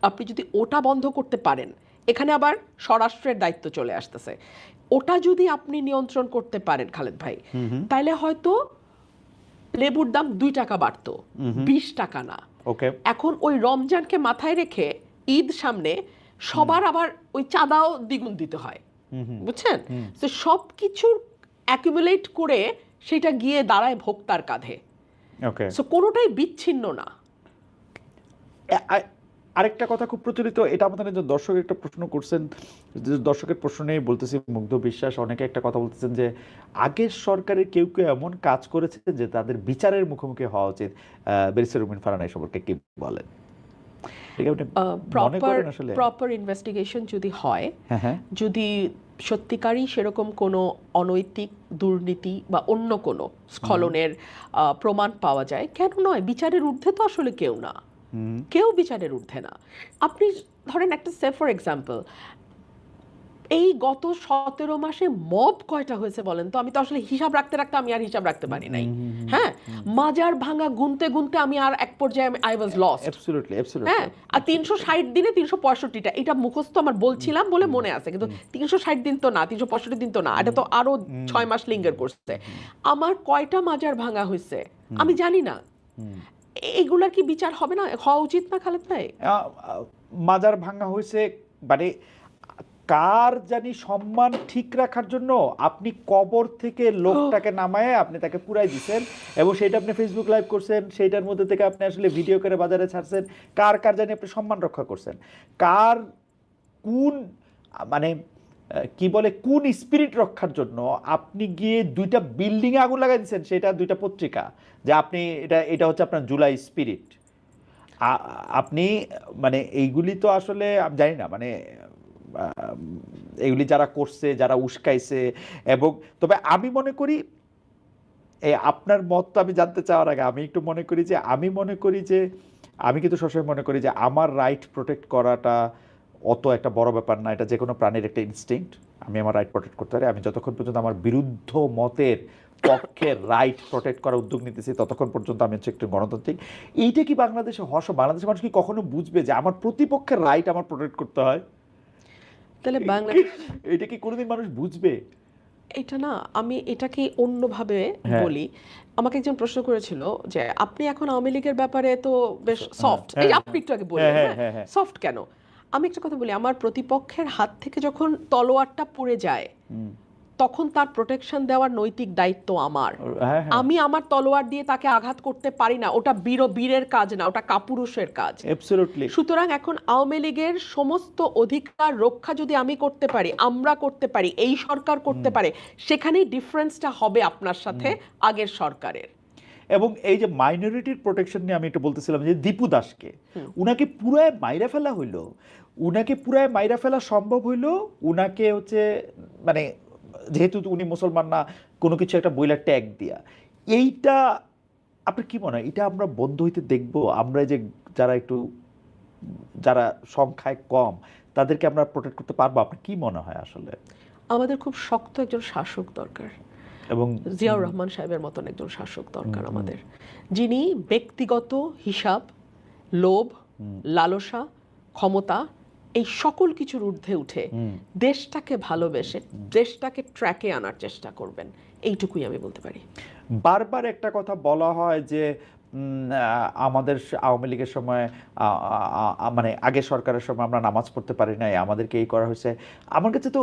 আপনি যদি ওটা বন্ধ করতে পারেন, এখানে আবার স্বরাষ্ট্রের দায়িত্ব চলে আসতেছে। ওটা যদি আপনি নিয়ন্ত্রণ করতে পারেন খালেদ ভাই, তাইলে হয়তো লেবুর দাম 2 টাকা বাড়তো, 20 টাকা না। ওকে, এখন ওই রমজানকে মাথায় রেখে ঈদ সামনে সবার আবার ওই চাঁদাও দ্বিগুণ দিতে হয়, বুঝছেন? তো সব কিছুর অ্যাকুমুলেট করে সেটা গিয়ে দাঁড়ায় ভোক্তার কাঁধে। ওকে। সো কোনোটাই বিচ্ছিন্ন না। আরেকটা কথা খুব প্রচলিত, এটা আমাদের একজন দর্শক একটা প্রশ্ন করছেন, দর্শকের প্রশ্ন নিয়ে বলতেছি, মুগ্ধ বিশ্বাস অনেকে একটা কথা বলতেছেন যে আগের সরকারের কেউ কেউ এমন কাজ করেছে যে তাদের বিচারের মুখোমুখি হওয়া উচিত। ব্যারিস্টার রুমিন ফারহানা এই সম্পর্কে কি বলেন? প্রপার ইনভেস্টিগেশন যদি হয়, যদি সত্যিকারই সেরকম কোনো অনৈতিক দুর্নীতি বা অন্য কোনো স্খলনের প্রমাণ পাওয়া যায়, কেন নয়? বিচারের ঊর্ধ্বে তো আসলে কেউ না, কেউ বিচারের ঊর্ধ্বে না। আপনি ধরেন একটা ফর এক্সাম্পল, এই গত 17 মাসে মব কয়টা হয়েছে বলেন তো? আমি তো আসলে হিসাব রাখতে রাখতে আমি আর হিসাব রাখতে পারি নাই। হ্যাঁ, মাজার ভাঙা গুনতে গুনতে আমি আর এক পর্যায়ে আই ওয়াজ লস্ট। অ্যাবসলিউটলি, হ্যাঁ, আর 360 দিনে 365টা, এটা মুখস্থ আমার বলছিলাম বলে মনে আছে, কিন্তু 360 দিন তো না, 365 দিন তো না, এটা তো আরো 6 মাস লিঙ্গার করছে। আমার কয়টা মাজার ভাঙা হয়েছে আমি জানি না। এগুলার কি বিচার হবে না, হওয়া উচিত না খালেদ ভাই? মাজার ভাঙা হয়েছে মানে কার জানি সম্মান ঠিক রাখার জন্য আপনি কবর থেকে লোকটাকে নামায় আপনি তাকে পুরাই দিচ্ছেন এবং সেটা আপনি ফেসবুক লাইভ করছেন, সেইটার মধ্যে থেকে আপনি আসলে ভিডিও করে বাজারে ছাড়ছেন। কার কার জানি আপনি সম্মান রক্ষা করছেন, কার কোন মানে কি বলে কোন স্পিরিট রক্ষার জন্য আপনি গিয়ে 2টা বিল্ডিং এ আগুন লাগাই দিচ্ছেন, সেটা 2টা পত্রিকা, যে আপনি এটা হচ্ছে আপনার জুলাই স্পিরিট। আপনি মানে এইগুলি তো আসলে আমি জানি না, মানে এগুলি যারা করছে, যারা উস্কাইছে। এবং তবে আমি মনে করি, আপনার মত তো আমি জানতে চাওয়ার আগে আমি একটু মনে করি যে আমি কিন্তু সবসময় মনে করি যে আমার রাইট প্রোটেক্ট করাটা অত একটা বড় ব্যাপার না। এটা যে কোনো প্রাণীর একটা ইনস্টিংক্ট। আমি আমার রাইট প্রোটেক্ট করতে পারি। আমি যতক্ষণ পর্যন্ত আমার বিরুদ্ধ মতের পক্ষে রাইট প্রোটেক্ট করার উদ্যোগ নিতেছি ততক্ষণ পর্যন্ত আমি হচ্ছে একটু গণতান্ত্রিক। এইটা কি বাংলাদেশে বাংলাদেশের মানুষ কি কখনো বুঝবে যে আমার প্রতিপক্ষের রাইট আমার প্রোটেক্ট করতে হয়? তাহলে বাংলাদেশ এটা কি কোনোদিন মানুষ বুঝবে? এটা না, আমি এটাকে অন্যভাবে বলি। আমাকে একজন প্রশ্ন করেছিল যে আপনি এখন আওয়ামী লীগের ব্যাপারে তো বেশ সফট, এই আপনি একটু আগে বললেন সফট কেন? আমি একটা কথা বলি, আমার প্রতিপক্ষের হাত থেকে যখন তলোয়ারটা পড়ে যায় তখন তার প্রোটেকশন দেওয়ার নৈতিক দায়িত্ব আমার। আমি আমার তলোয়ার দিয়ে তাকে আঘাত করতে পারি না, ওটা বীরের কাজ না, ওটা কাপুরুষের কাজ। সুতরাং এখন আওয়ামী লীগের সমস্ত অধিকার রক্ষা যদি আমি করতে পারি, আমরা করতে পারি, এই সরকার করতে পারে, সেখানেই ডিফারেন্সটা হবে আপনার সাথে আগের সরকারের। এবং এই যে মাইনরিটির প্রোটেকশন নিয়ে আমি একটু বলতেছিলাম যে দীপু দাসকে উনাকে পুরায় মাইরা ফেলা হইলো, উনাকে পুরায় মাইরা ফেলা সম্ভব হইলো উনাকে হচ্ছে মানে যেহেতু উনি মুসলমান না কোনো কিছু একটা বইলা ট্যাগ দিয়া। এইটা আপনার কি মনে হয় এটা আমরা বন্ধ হইতে দেখবো? আমরা যে যারা সংখ্যায় কম তাদেরকে আমরা প্রোটেক্ট করতে পারবো? আপনার কি মনে হয় আসলে? আমাদের খুব শক্ত একজন শাসক দরকার। এবং জিয়াউর রহমান সাহেবের মতন একজন শাসক দরকার আমাদের, যিনি ব্যক্তিগত হিসাব, লোভ, লালসা, ক্ষমতা এই সকল কিছুর ঊর্ধ্বে উঠে দেশটাকে ভালোবেসে দেশটাকে ট্র্যাকে আনার চেষ্টা করবেন, এইটুকুই আমি বলতে পারি। বারবার একটা কথা বলা হয় যে আমাদের আওয়ামী লীগের সময় মানে আগে সরকারের সময় আমরা নামাজ পড়তে পারি নাই, আমাদেরকে এই করা হয়েছে। আমার কাছে তো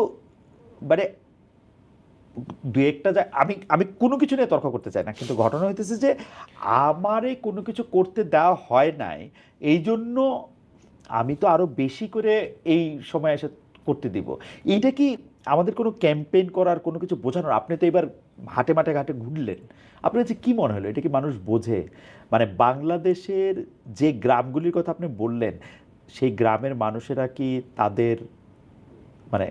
মানে দু একটা আমি কোনো কিছু নিয়ে তর্ক করতে চাই না, কিন্তু ঘটনা হইতেছে যে আমারে কোনো কিছু করতে দেওয়া হয় নাই, এই জন্য আমি তো আরো বেশি করে এই সময় এসে করতে দিব। এইটা কি আমাদের কোনো ক্যাম্পেইন করার কোনো কিছু বোঝানোর? আপনি তো এবার হাটে মাঠে ঘাটে ঘুরলেন, আপনার কাছে কি মনে হলো এটা কি মানুষ বোঝে? মানে বাংলাদেশের যে গ্রামগুলির কথা আপনি বললেন, সেই গ্রামের মানুষেরা কি তাদের মানে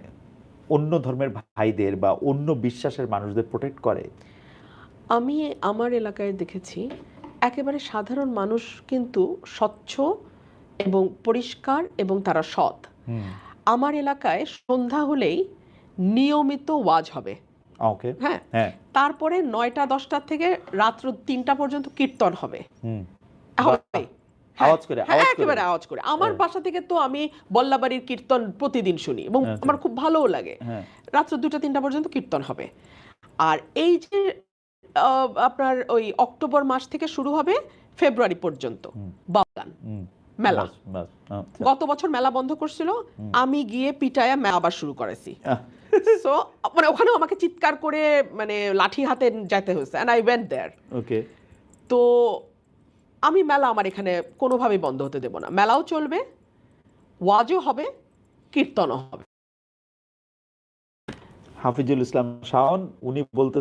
অন্য ধর্মের ভাইদের বা অন্য বিশ্বাসের মানুষদের প্রোটেক্ট করে? আমি আমার এলাকায় দেখেছি একেবারে সাধারণ মানুষ কিন্তু স্বচ্ছ এবং পরিষ্কার এবং তারা সৎ। আমার এলাকায় সন্ধ্যা হলেই নিয়মিত ওয়াজ হবে, ওকে, হ্যাঁ, হ্যাঁ, তারপরে 9টা 10টা থেকে রাত্র 3টা পর্যন্ত কীর্তন হবে। আওয়াজ করে, একেবারে আওয়াজ করে। আমার বাসা থেকে তো আমি বল্লাবাড়ির কীর্তন প্রতিদিন শুনি এবং আমার খুব ভালোও লাগে। রাত্র 2টা 3টা পর্যন্ত কীর্তন হবে। আর এই যে আপনার ওই অক্টোবর মাস থেকে শুরু হবে ফেব্রুয়ারি পর্যন্ত বাউগান মেলা। গত বছর মেলা বন্ধ করছিল, আমি গিয়ে পিটায়া মেলা আবার শুরু করেছি। সো মানে ওখানেও আমাকে চিৎকার করে মানে লাঠি হাতে যেতে হয়েছে, এন্ড আই ওয়েন্ট দেয়ার। ওকে, তো আমি মেলা আমার এখানে কোনোভাবেই বন্ধ হতে দেব না। মেলাও চলবে, ওয়াজও হবে, কীর্তনও হবে। হাফিজুল ইসলাম শাওন উনি বলতে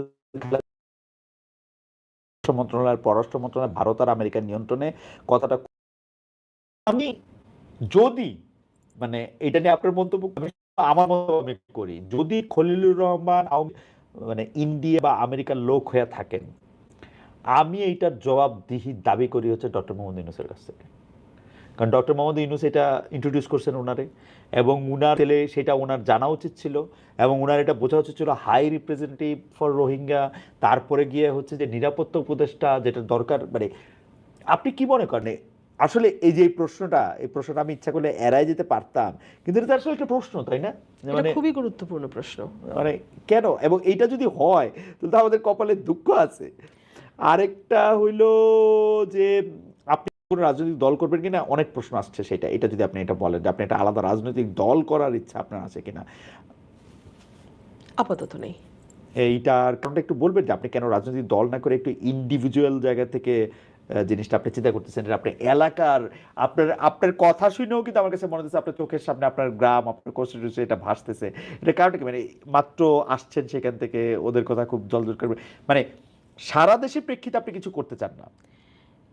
মন্ত্রণালয়ের পররাষ্ট্র মন্ত্রণালয় ভারত আর আমেরিকার নিয়ন্ত্রণে কথাটা, আমি যদি মানে এটা নিয়ে আপনার মন্তব্য, আমার মন্তব্য আমি করি, যদি খলিলুর রহমান মানে ইন্ডিয়া বা আমেরিকার লোক হয়ে থাকেন, আমি এইটার জবাবদিহি দাবি করি হচ্ছে ডক্টর মোহাম্মদ ইউনূসের কাছ থেকে। কারণ ডক্টর মোহাম্মদ ইউনূস এটা ইন্ট্রোডিউস করছেন ওনারে, এবং উনার ছেলে সেটা ওনার জানা উচিত ছিল, এবং উনার এটা বোঝা উচিত ছিল হাই রিপ্রেজেন্টেটিভ ফর রোহিঙ্গা, তারপরে গিয়ে হচ্ছে যে নিরাপত্তা উপদেষ্টা যেটা দরকার। মানে আপনি কি মনে করেন আসলে এই যে এই প্রশ্নটা আমি ইচ্ছা করলে এড়াই যেতে পারতাম, কিন্তু এটা আসলে একটা প্রশ্ন, তাই না? মানে খুবই গুরুত্বপূর্ণ প্রশ্ন। মানে কেন, এবং এইটা যদি হয় তাহলে তো আমাদের কপালে দুঃখ আছে। আরেকটা হইল যে আপনি কোন রাজনৈতিক দল করবেন কিনা, অনেক প্রশ্ন আসছে সেটা, এটা যদি আপনি এটা বলেন যে আপনি একটা আলাদা রাজনৈতিক দল করার ইচ্ছা আপনার আছে কিনা? আপাতত নেই। এইটার কারণটা একটু বলবেন যে আপনি কেন রাজনৈতিক দল না করে একটু ইন্ডিভিজুয়াল জায়গা থেকে জিনিসটা আপনি চিন্তা করতেছেন? আপনি এলাকার আপনার কথা শুনেও কিন্তু আমার কাছে মনে হচ্ছে আপনার চোখের সামনে আপনার গ্রাম, আপনার কনস্টিটিউশন এটা ভাসতেছে। এটা কারণটা কি, মানে মাত্র আসছেন সেখান থেকে ওদের কথা খুব জলজল করবে, মানে সারা দেশের প্রেক্ষিতে আপনি কিছু করতে চান না?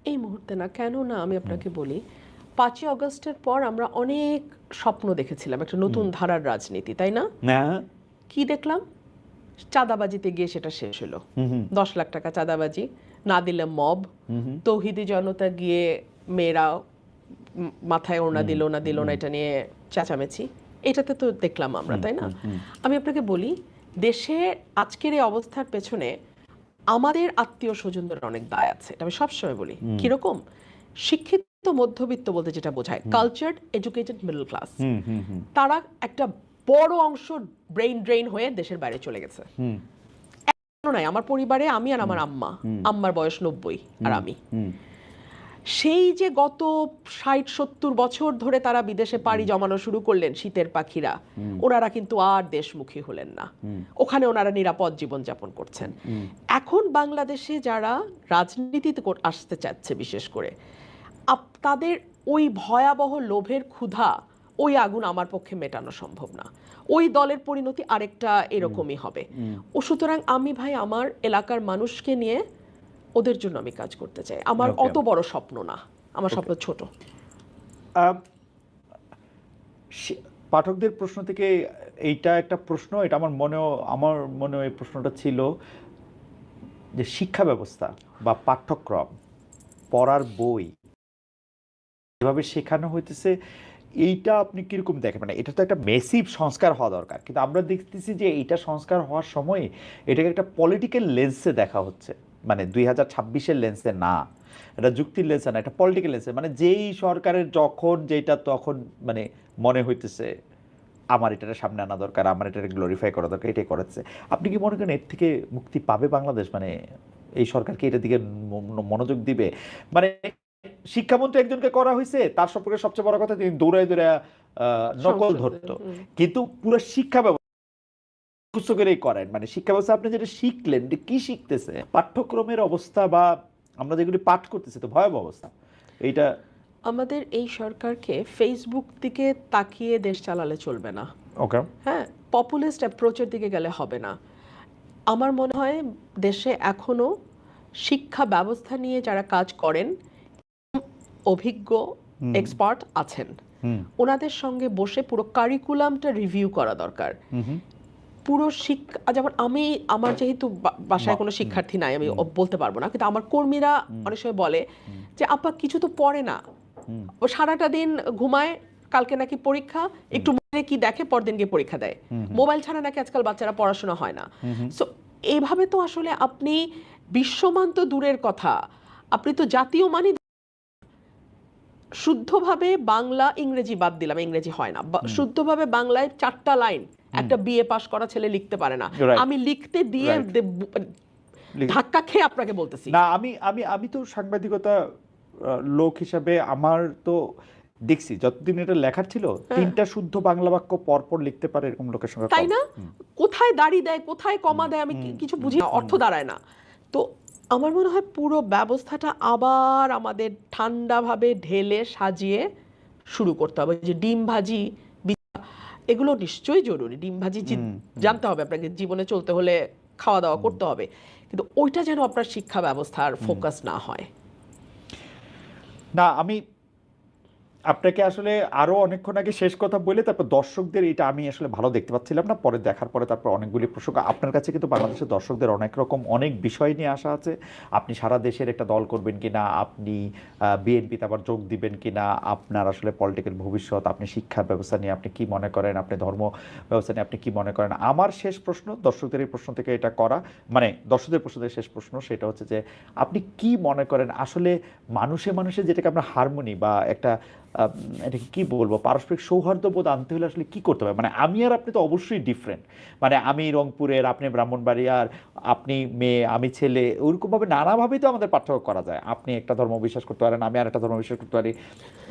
এই মুহূর্তে না। কেন না, আমি আপনাকে বলি, 5ই আগস্টের পর আমরা অনেক স্বপ্ন দেখেছিলাম একটা নতুন ধারার রাজনীতি, তাই না? কি দেখলাম? চাঁদাবাজিতে গিয়ে সেটা শেষ হলো। 10 লাখ টাকা চাঁদাবাজি, না দিলে মব, তৌহিদি জনতা গিয়ে মেয়েরা মাথায় ওড়না দিল না এটা নিয়ে চেঁচামেচি, এটাতে তো দেখলাম আমরা, তাই না? আমি আপনাকে বলি, দেশে আজকের এই অবস্থার পেছনে আমাদের আত্মীয় স্বজনদের অনেক দায় আছে, এটা আমি সবসময় বলি। কিরকম? শিক্ষিত মধ্যবিত্ত বলতে যেটা বোঝায় কালচার্ড এডুকেটেড মিডল ক্লাস, তারা একটা বড় অংশ ব্রেইন ড্রেইন হয়ে দেশের বাইরে চলে গেছে। নাই, আমার পরিবারে আমি আর আমার আম্মার বয়স 90 আর আমি, সেই যে গত 60-70 বছর ধরে তারা বিদেশে পাড়ি জমানো শুরু করলেন শীতের পাখিরা, ওনারা কিন্তু আর দেশমুখী হলেন না, ওখানে ওনারা নিরাপদ জীবনযাপন করছেন। এখন বাংলাদেশে যারা রাজনীতিতে আসতে চাচ্ছে বিশেষ করে, তাদের ওই ভয়াবহ লোভের ক্ষুধা, ওই আগুন আমার পক্ষে মেটানো সম্ভব না। ওই দলের পরিণতি আরেকটা এরকমই হবে। ও সুতরাং আমি ভাই আমার এলাকার মানুষকে নিয়ে ওদের জন্য আমি কাজ করতে চাই। আমার অত বড় স্বপ্ন না, আমার স্বপ্ন ছোট। পাঠকদের প্রশ্ন থেকে এইটা একটা প্রশ্ন, এটা আমার মনে এই প্রশ্নটা ছিল যে শিক্ষা ব্যবস্থা বা পাঠ্যক্রম, পড়ার বই এভাবে শেখানো হইতেছে, এইটা আপনি কিরকম দেখেন? মানে এটা তো একটা মেসিভ সংস্কার হওয়া দরকার, কিন্তু আমরা দেখতেছি যে এইটা সংস্কার হওয়ার সময় এটাকে একটা পলিটিক্যাল লেন্সে দেখা হচ্ছে, মানে 2026-এর লেন্সে না, এটা যুক্তির লেন্সে না, এটা পলিটিক্যাল লেন্সে, মানে যেই সরকারের যখন যেটা তখন মানে মনে হইতেছে আমার এটার সামনে আনা দরকার, আমার এটাকে গ্লোরিফাই করা দরকার, এটাই করাচ্ছে। আপনি কি মনে করেন এর থেকে মুক্তি পাবে বাংলাদেশ? মানে এই সরকারকে এটার দিকে মনোযোগ দিবে? মানে শিক্ষামন্ত্রী একজনকে করা হয়েছে, তার সম্পর্কে সবচেয়ে বড় কথা তিনি দৌড়ায় দৌড়ায় নকল ধরতো, কিন্তু পুরো শিক্ষা ব্যবস্থা করেই করেন, মানে শিক্ষা ব্যবস্থা আপনি যেটা শিখলেন যে কি শিখতেছে, পাঠ্যক্রমের অবস্থা বা আমরা যেগুলি পাঠ করতেছি তো ভয়াবহ অবস্থা। এইটা আমাদের এই সরকারকে ফেসবুক দিকে তাকিয়ে দেশ চালালে চলবে না। ওকে, হ্যাঁ, পপুলিস্ট অ্যাপ্রোচের দিকে গেলে হবে না। আমার মনে হয় দেশে এখনো শিক্ষা ব্যবস্থা নিয়ে যারা কাজ করেন, অভিজ্ঞ এক্সপার্ট আছেন, ওনাদের সঙ্গে বসে পুরো কারিকুলামটা রিভিউ করা দরকার। পুরো শিক্ষা, যেমন আমি, আমার যেহেতু বাসায় কোনো শিক্ষার্থী নাই, আমি বলতে পারবো না, কিন্তু আমার কর্মীরা অনেক সময় বলে যে আপা কিছু তো পড়ে না, ও সারাটা দিন ঘুমায়, কালকে নাকি পরীক্ষা, একটু মোবাইলে কি দেখে, পরদিন গিয়ে পরীক্ষা দেয়, মোবাইল ছাড়া নাকি আজকাল বাচ্চারা পড়াশোনা হয় না। সো এইভাবে তো আসলে আপনি বিশ্বমান তো দূরের কথা, আপনি তো জাতীয় মানই শুদ্ধভাবে বাংলা, ইংরেজি বাদ দিলাম, ইংরেজি হয় না, শুদ্ধভাবে বাংলায় 4টা লাইন একটা বিএ পাস করা ছেলে লিখতে পারে না। আমি লিখতে দিয়ে ধাক্কা খেয়ে আপনাকে বলতেছি না, আমি আমি আমি তো সাংবাদিকতা লোক হিসাবে আমার তো দেখছি যতদিন এটা লেখার ছিল 3টা শুদ্ধ বাংলা বাক্য পরপর লিখতে পারে এরকম লোকের সঙ্গে, তাই না? কোথায় দাড়ি দেয়, কোথায় কমা দেয়, আমি কিছু বুঝি না, অর্থ দাঁড়ায় না। তো আমার মনে হয় পুরো ব্যবস্থাটা আবার আমাদের ঠান্ডাভাবে ঢেলে সাজিয়ে শুরু করতে হবে। যে ডিম ভাজি এগুলো নিশ্চয়ই জরুরি, ডিম ভাজি জানতে হবে আপনাকে, জীবনে চলতে হলে খাওয়া দাওয়া করতে হবে, কিন্তু ওইটা যেন আপনার শিক্ষা ব্যবস্থার ফোকাস না হয়। না, আমি আপনাকে আসলে আরো অনেকক্ষণ আগে শেষ কথা বলে তারপর দর্শকদের এটা আমি আসলে ভালো দেখতে পাচ্ছিলাম না, পরে দেখার পরে তারপর অনেকগুলি প্রসঙ্গ আপনার কাছে, কিন্তু বাংলাদেশের দর্শকদের অনেক রকম অনেক বিষয় নিয়ে আসা আছে। আপনি সারা দেশের একটা দল করবেন কিনা, আপনি বিএনপিতে আবার যোগ দিবেন কিনা, আপনার আসলে পলিটিক্যাল ভবিষ্যৎ, আপনি শিক্ষা ব্যবস্থা নিয়ে আপনি কি মনে করেন, আপনি ধর্ম ব্যবস্থা নিয়ে আপনি কি মনে করেন। আমার শেষ প্রশ্ন দর্শকদের এই প্রশ্ন থেকে এটা করা, মানে দর্শকদের প্রশ্ন থেকে শেষ প্রশ্ন, সেটা হচ্ছে যে আপনি কি মনে করেন আসলে মানুষে মানুষে যেটাকে আমরা হারমোনি বা একটা এটাকে কি বলবো, পারস্পরিক সৌহার্দ্যবোধ আনতে হলে আসলে কি করতে হবে? মানে আমি আর আপনি তো অবশ্যই ডিফারেন্ট, মানে আমি রংপুরের, আপনি ব্রাহ্মণবাড়িয়ার, আপনি মেয়ে আমি ছেলে, ওরকমভাবে নানাভাবেই তো আমাদের পার্থক্য করা যায়। আপনি একটা ধর্ম বিশ্বাস করতে পারেন, আমি আর একটা ধর্ম বিশ্বাস করতে পারি,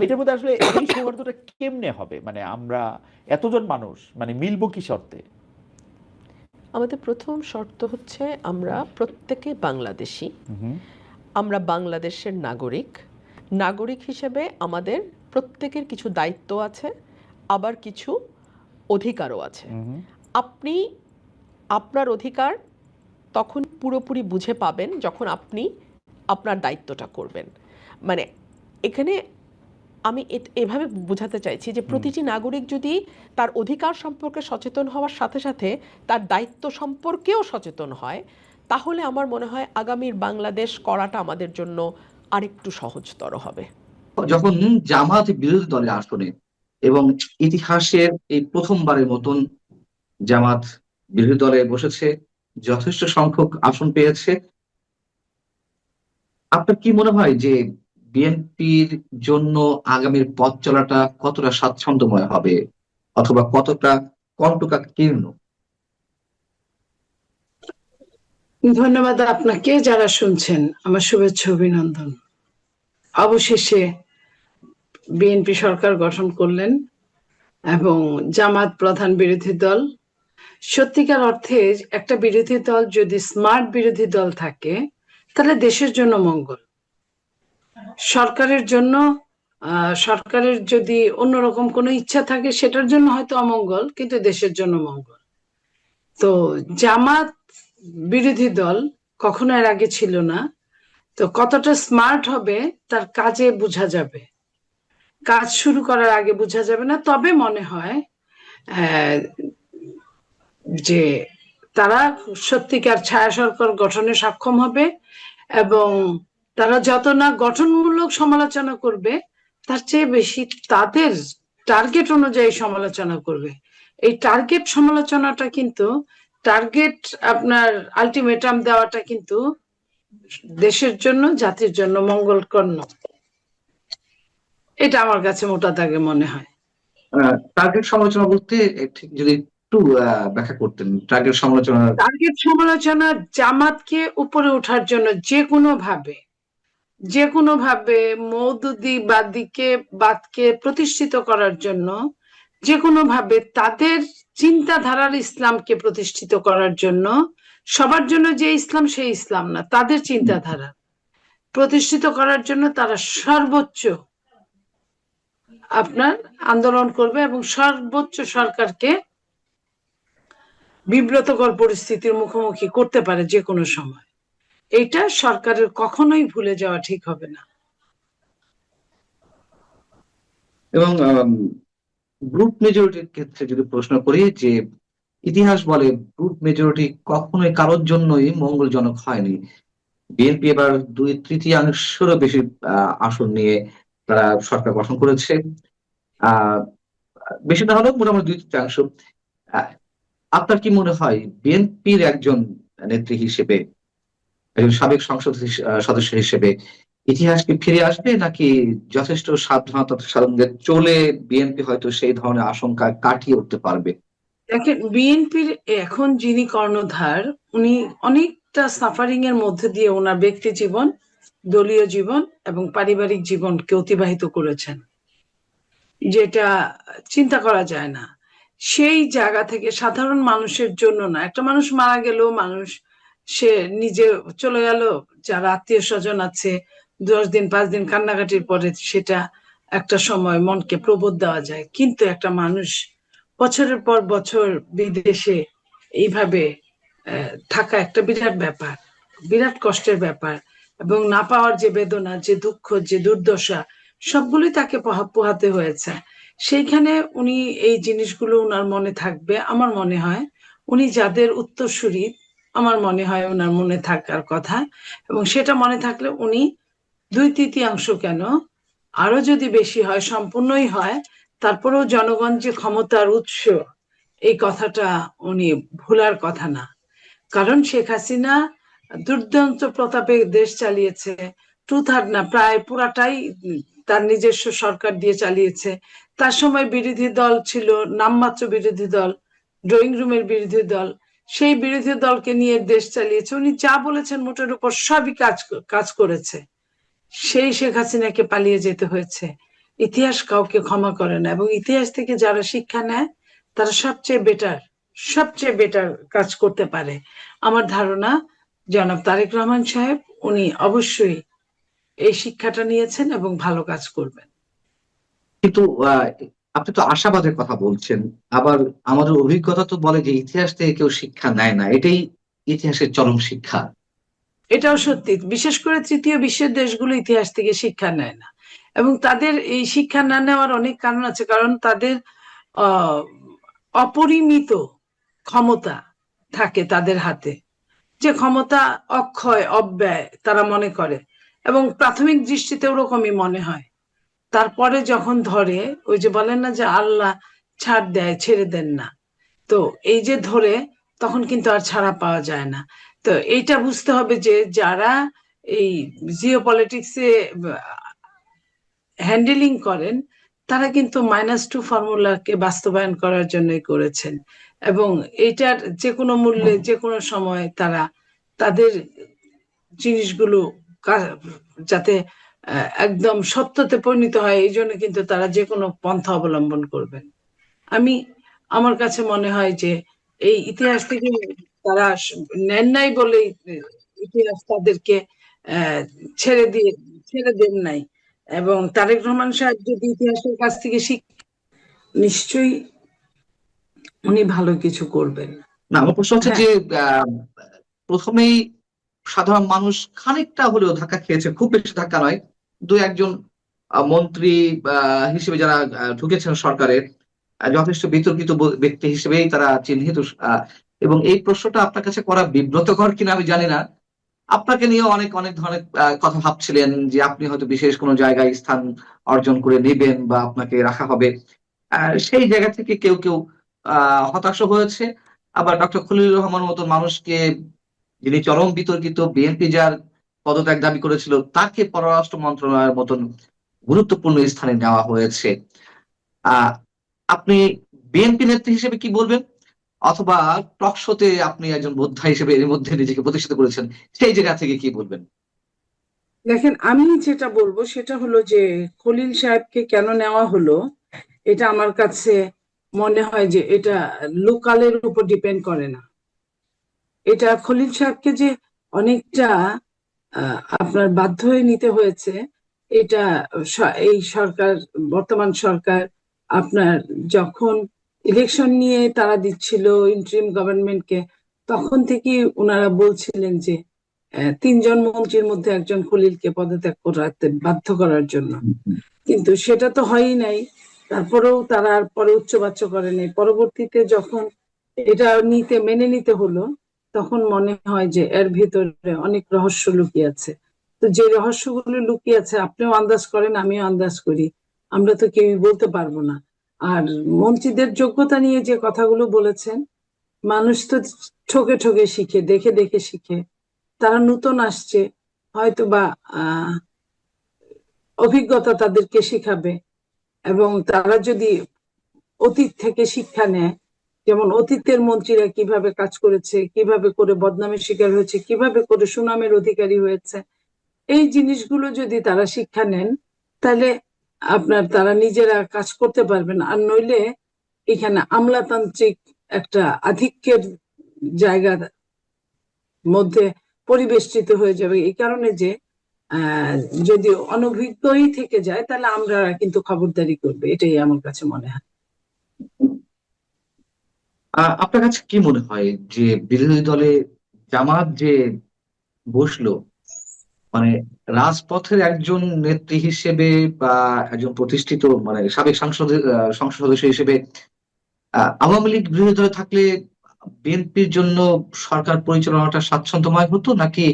এটার মধ্যে আসলে এই সৌহার্দ্যটা কেমনে হবে? মানে আমরা এতজন মানুষ মানে মিলবো কি শর্তে? আমাদের প্রথম শর্ত হচ্ছে আমরা প্রত্যেকে বাংলাদেশি, আমরা বাংলাদেশের নাগরিক, নাগরিক হিসেবে আমাদের প্রত্যেকের কিছু দায়িত্ব আছে, আবার কিছু অধিকারও আছে। আপনি আপনার অধিকার তখন পুরোপুরি বুঝে পাবেন যখন আপনি আপনার দায়িত্বটা করবেন। মানে এখানে আমি এভাবে বোঝাতে চাইছি যে প্রতিটি নাগরিক যদি তার অধিকার সম্পর্কে সচেতন হওয়ার সাথে সাথে তার দায়িত্ব সম্পর্কেও সচেতন হয়, তাহলে আমার মনে হয় আগামীর বাংলাদেশ করাটা আমাদের জন্য আরেকটু সহজতর হবে। যখন জামাত বিরোধী দলে আসনে এবং ইতিহাসের এই প্রথমবারের মতন জামাত বিরোধী দলে বসেছে, যথেষ্ট সংখ্যক আসন পেয়েছে, আপনার কি মনে হয় যে বিএনপির জন্য আগামীর পথ চলাটা কতটা স্বাচ্ছন্দ্যময় হবে অথবা কতটা কণ্টকাকীর্ণ? ধন্যবাদ আপনাকে, যারা শুনছেন আমার শুভেচ্ছা অভিনন্দন। অবশেষে বিএনপি সরকার গঠন করলেন এবং জামাত প্রধান বিরোধী দল। সত্যিকার অর্থে একটা বিরোধী দল যদি স্মার্ট বিরোধী দল থাকে তাহলে দেশের জন্য মঙ্গল, সরকারের জন্য সরকারের যদি অন্যরকম কোনো ইচ্ছা থাকে সেটার জন্য হয়তো অমঙ্গল, কিন্তু দেশের জন্য মঙ্গল। তো জামাত বিরোধী দল কখনো এর আগে ছিল না, তো কতটা স্মার্ট হবে তার কাজে বোঝা যাবে, কাজ শুরু করার আগে বোঝা যাবে না। তবে মনে হয় যে তারা সত্যিকার ছায়া সরকার গঠনে সক্ষম হবে এবং তারা যত না গঠনমূলক সমালোচনা করবে তার চেয়ে বেশি তাদের টার্গেট অনুযায়ী সমালোচনা করবে। এই টার্গেট সমালোচনাটা কিন্তু, টার্গেট আপনার আলটিমেটাম দেওয়াটা কিন্তু দেশের জন্য, জাতির জন্য মঙ্গলকর নয়। এটা আমার কাছে মোটা দাগে মনে হয়। টার্গেট সমালোচনা বলতে ঠিক যদি একটু ব্যাখ্যা করতেন, টার্গেট সমালোচনা। টার্গেট সমালোচনা জামাতকে উপরে ওঠার জন্য যে কোনো ভাবে বাদকে প্রতিষ্ঠিত করার জন্য, যে কোনো ভাবে তাদের চিন্তাধারার ইসলামকে প্রতিষ্ঠিত করার জন্য, সবার জন্য যে ইসলাম সেই ইসলাম না, তাদের চিন্তাধারা প্রতিষ্ঠিত করার জন্য তারা সর্বোচ্চ আপনার আন্দোলন করবে এবং সর্বোচ্চ সরকারকে বিব্রতকর পরিস্থিতির মুখোমুখি করতে পারে যে কোনো সময়। এটা সরকারের কখনোই ভুলে যাওয়া ঠিক হবে না। এবং গ্রুপ মেজরিটির ক্ষেত্রে যদি প্রশ্ন করি, যে ইতিহাস বলে গ্রুপ মেজরিটি কখনোই কারোর জন্যই মঙ্গলজনক হয়নি। বিএনপি এবার 2/3 বেশি আসন নিয়ে তারা সরকার গঠন করেছে, বেশি না হলেও মোটামুটি 2/3। আপনার কি মনে হয় বিএনপির একজন নেত্রী হিসেবে, একজন সাবেক সংসদ সদস্য হিসেবে ইতিহাস কি ফিরে আসবে, নাকি যথেষ্ট সাবধানতার সঙ্গে চলে বিএনপি হয়তো সেই ধরনের আশঙ্কা কাটিয়ে উঠতে পারবে? দেখেন, বিএনপির এখন যিনি কর্ণধার, উনি অনেকটা সাফারিং এর মধ্যে দিয়ে ওনার ব্যক্তি জীবন, দলীয় জীবন এবং পারিবারিক জীবনকে অতিবাহিত করেছেন, যেটা চিন্তা করা যায় না। সেই জায়গা থেকে সাধারণ মানুষের জন্য না, একটা মানুষ মারা গেলেও সে নিজে চলে গেল, যারা আত্মীয় স্বজন আছে 10 দিন 5 দিন কান্নাকাটির পরে সেটা একটা সময় মনকে প্রবোধ দেওয়া যায়, কিন্তু একটা মানুষ বছরের পর বছর বিদেশে এইভাবে থাকা একটা বিরাট ব্যাপার, বিরাট কষ্টের ব্যাপার। এবং না পাওয়ার যে বেদনা, যে দুঃখ, যে দুর্দশা, সবগুলোই তাকে পোহাতে হয়েছে। সেইখানে উনি এই জিনিসগুলো উনার মনে থাকবে। আমার মনে হয় উনি যাদের উত্তরসূরি, আমার মনে হয় ওনার মনে থাকার কথা। এবং সেটা মনে থাকলে উনি 2/3 কেন, আরো যদি বেশি হয়, সম্পূর্ণই হয়, তারপরেও জনগণ যে ক্ষমতার উৎস, এই কথাটা উনি ভুলার কথা না। কারণ শেখ হাসিনা দুর্দান্ত প্রতাপে দেশ চালিয়েছে, 2/3 না, প্রায় পুরাটাই তার নিজস্ব সরকার দিয়ে চালিয়েছে। তার সময় বিরোধী দল ছিল নামমাত্র বিরোধী দল, ড্রয়িং রুমের বিরোধী দল। সেই বিরোধী দলকে নিয়ে দেশ চালিয়েছে। উনি যা বলেছেন মোটের উপর সবই কাজ করেছে। সেই শেখ হাসিনাকে পালিয়ে যেতে হয়েছে। ইতিহাস কাউকে ক্ষমা করে না, এবং ইতিহাস থেকে যারা শিক্ষা নেয় তারা সবচেয়ে বেটার কাজ করতে পারে। আমার ধারণা জনাব তারেক রহমান সাহেব, উনি অবশ্যই এই শিক্ষাটা নিয়েছেন এবং ভালো কাজ করবেন। কিন্তু আপনি তো আশাবাদের কথা বলছেন, আবার আমাদের অভিজ্ঞতা তো বলে যে ইতিহাস থেকে কেউ শিক্ষা নেয় না, এটাই ইতিহাসের চরম শিক্ষা। এটাও সত্যি, বিশেষ করে তৃতীয় বিশ্বের দেশগুলো ইতিহাস থেকে শিক্ষা নেয় না, এবং তাদের এই শিক্ষা না নেওয়ার অনেক কারণ আছে। কারণ তাদের অপরিমিত ক্ষমতা থাকে তাদের হাতে, যে ক্ষমতা অক্ষয় অব্যয় তারা মনে করে, এবং প্রাথমিক দৃষ্টিতে ওরকমই মনে হয়। তারপরে যখন ধরে, ওই যে বলেন না যে আল্লাহ ছাড় দেয়, ছেড়ে দেন না, তো এই যে ধরে, তখন কিন্তু আর ছাড়া পাওয়া যায় না। তো এইটা বুঝতে হবে যে যারা এই জিওপলিটিক্সে হ্যান্ডেলিং করেন, তারা কিন্তু -2 ফর্মুলাকে বাস্তবায়ন করার জন্যই করেছেন, এবং এটার যে কোনো মূল্যে যে কোনো সময় তারা তাদের জিনিসগুলো যাতে একদম সত্যতে পরিণত হয়, এই জন্য কিন্তু তারা যে কোনো পন্থা অবলম্বন করবেন। আমার কাছে মনে হয় যে এই ইতিহাস থেকে তারা নেন নাই বলে ইতিহাস তাদেরকে ছেড়ে দেন নাই। এবং তারেক রহমান সাহেব যদি ইতিহাসের কাছ থেকে নিশ্চয়ই উনি ভালো কিছু করবেন। না, আমার প্রশ্ন হচ্ছে যে প্রথমেই সাধারণ মানুষ খানিকটা হলেও ধাক্কা খেয়েছে, খুব বেশি ধাক্কা নয়, 2-1 মন্ত্রী হিসেবে যারা ঢুকেছেন সরকারের, যথেষ্ট বিতর্কিত ব্যক্তি হিসেবেই তারা চিহ্নিত। এবং এই প্রশ্নটা আপনার কাছে করা বিব্রতকর কিনা আমি জানি না। আপনাকে নিয়ে অনেক অনেক ধরনের কথা ভাবছিলেন যে আপনি হয়তো বিশেষ কোনো জায়গায় স্থান অর্জন করে নেবেন বা আপনাকে রাখা হবে। সেই জায়গা থেকে কেউ কেউ হতাশ হয়েছে, আবার ডক্টর খলিলুর রহমান মতো মানুষকে, যিনি চরম বিতর্কিত, বিএনপি যার পদত্যাগ দাবি করেছিল, তাকে পররাষ্ট্র মন্ত্রণালয়ের মতন গুরুত্বপূর্ণ স্থানে নেওয়া হয়েছে। আহ আপনি বিএনপি নেত্রী হিসেবে কি বলবেন, অথবা টক শোতে আপনি একজন বোদ্ধা হিসেবে এর মধ্যে নিজেকে প্রতিষ্ঠিত করেছেন, সেই জায়গা থেকে কি বলবেন? দেখেন, আমি যেটা বলবো সেটা হলো যে খলিল সাহেবকে কেন নেওয়া হলো, এটা আমার কাছে মনে হয় যে এটা লোকালের উপর ডিপেন্ড করে না। এটা খলিল সাহেবকে যে অনেকটা আপনার বাধ্য হয়ে নিতে হয়েছে, এটা এই সরকার, বর্তমান সরকার আপনার যখন ইলেকশন নিয়ে তারা দিচ্ছিল ইন্টারিম গভর্নমেন্টকে, তখন থেকেই ওনারা বলছিলেন যে 3 জন মন্ত্রীর মধ্যে একজন খলিলকে পদত্যাগ করাতে বাধ্য করার জন্য। কিন্তু সেটা তো হয়ই নাই। তারপরেও তারা আর পরে উচ্চবাচ্য করে নাই। পরবর্তীতে যখন এটা মেনে নিতে হলো, তখন মনে হয় যে এর ভিতরে অনেক রহস্য লুকিয়ে আছে। তো যে রহস্যগুলো লুকিয়ে আছে আপনিও আন্দাজ করেন, আমিও আন্দাজ করি, আমরা তো কেউই বলতে পারবো না। আর মন্ত্রীদের যোগ্যতা নিয়ে যে কথাগুলো বলেছেন, মানুষ তো ঠকে ঠকে শিখে, দেখে দেখে শিখে। তারা নতুন আসছে, হয়তো বা অভিজ্ঞতা তাদেরকে শিখাবে, এবং তারা যদি অতীত থেকে শিক্ষা নেয়, যেমন অতীতের মন্ত্রীরা কিভাবে কাজ করেছে, কিভাবে করে বদনামের শিকার হয়েছে, কিভাবে করে সুনামের অধিকারী হয়েছে, এই জিনিসগুলো যদি তারা শিক্ষা নেন, তাহলে আপনার তারা নিজেরা কাজ করতে পারবেন। আর নইলে এখানে আমলাতান্ত্রিক একটা আধিক্যের জায়গার মধ্যে পরিবেষ্টিত হয়ে যাবে। এই কারণে যে যদি অনভিজ্ঞই থেকে যায়, তাহলে আমরা কিন্তু খবরদারি করবে, এটাই আমার কাছে মনে হয়। আপনার কাছে কি মনে হয় যে বিরোধী দলে জামাত যে বসলো, মানে রাজপথের একজন নেত্রী হিসেবে বা একজন প্রতিষ্ঠিত মানে সাবেক সংসদ সদস্য হিসেবে আওয়ামী লীগ বিরোধী দলে থাকলে বিএনপির জন্য সরকার পরিচালনাটা স্বাচ্ছন্দ্যময় হতো, নাকি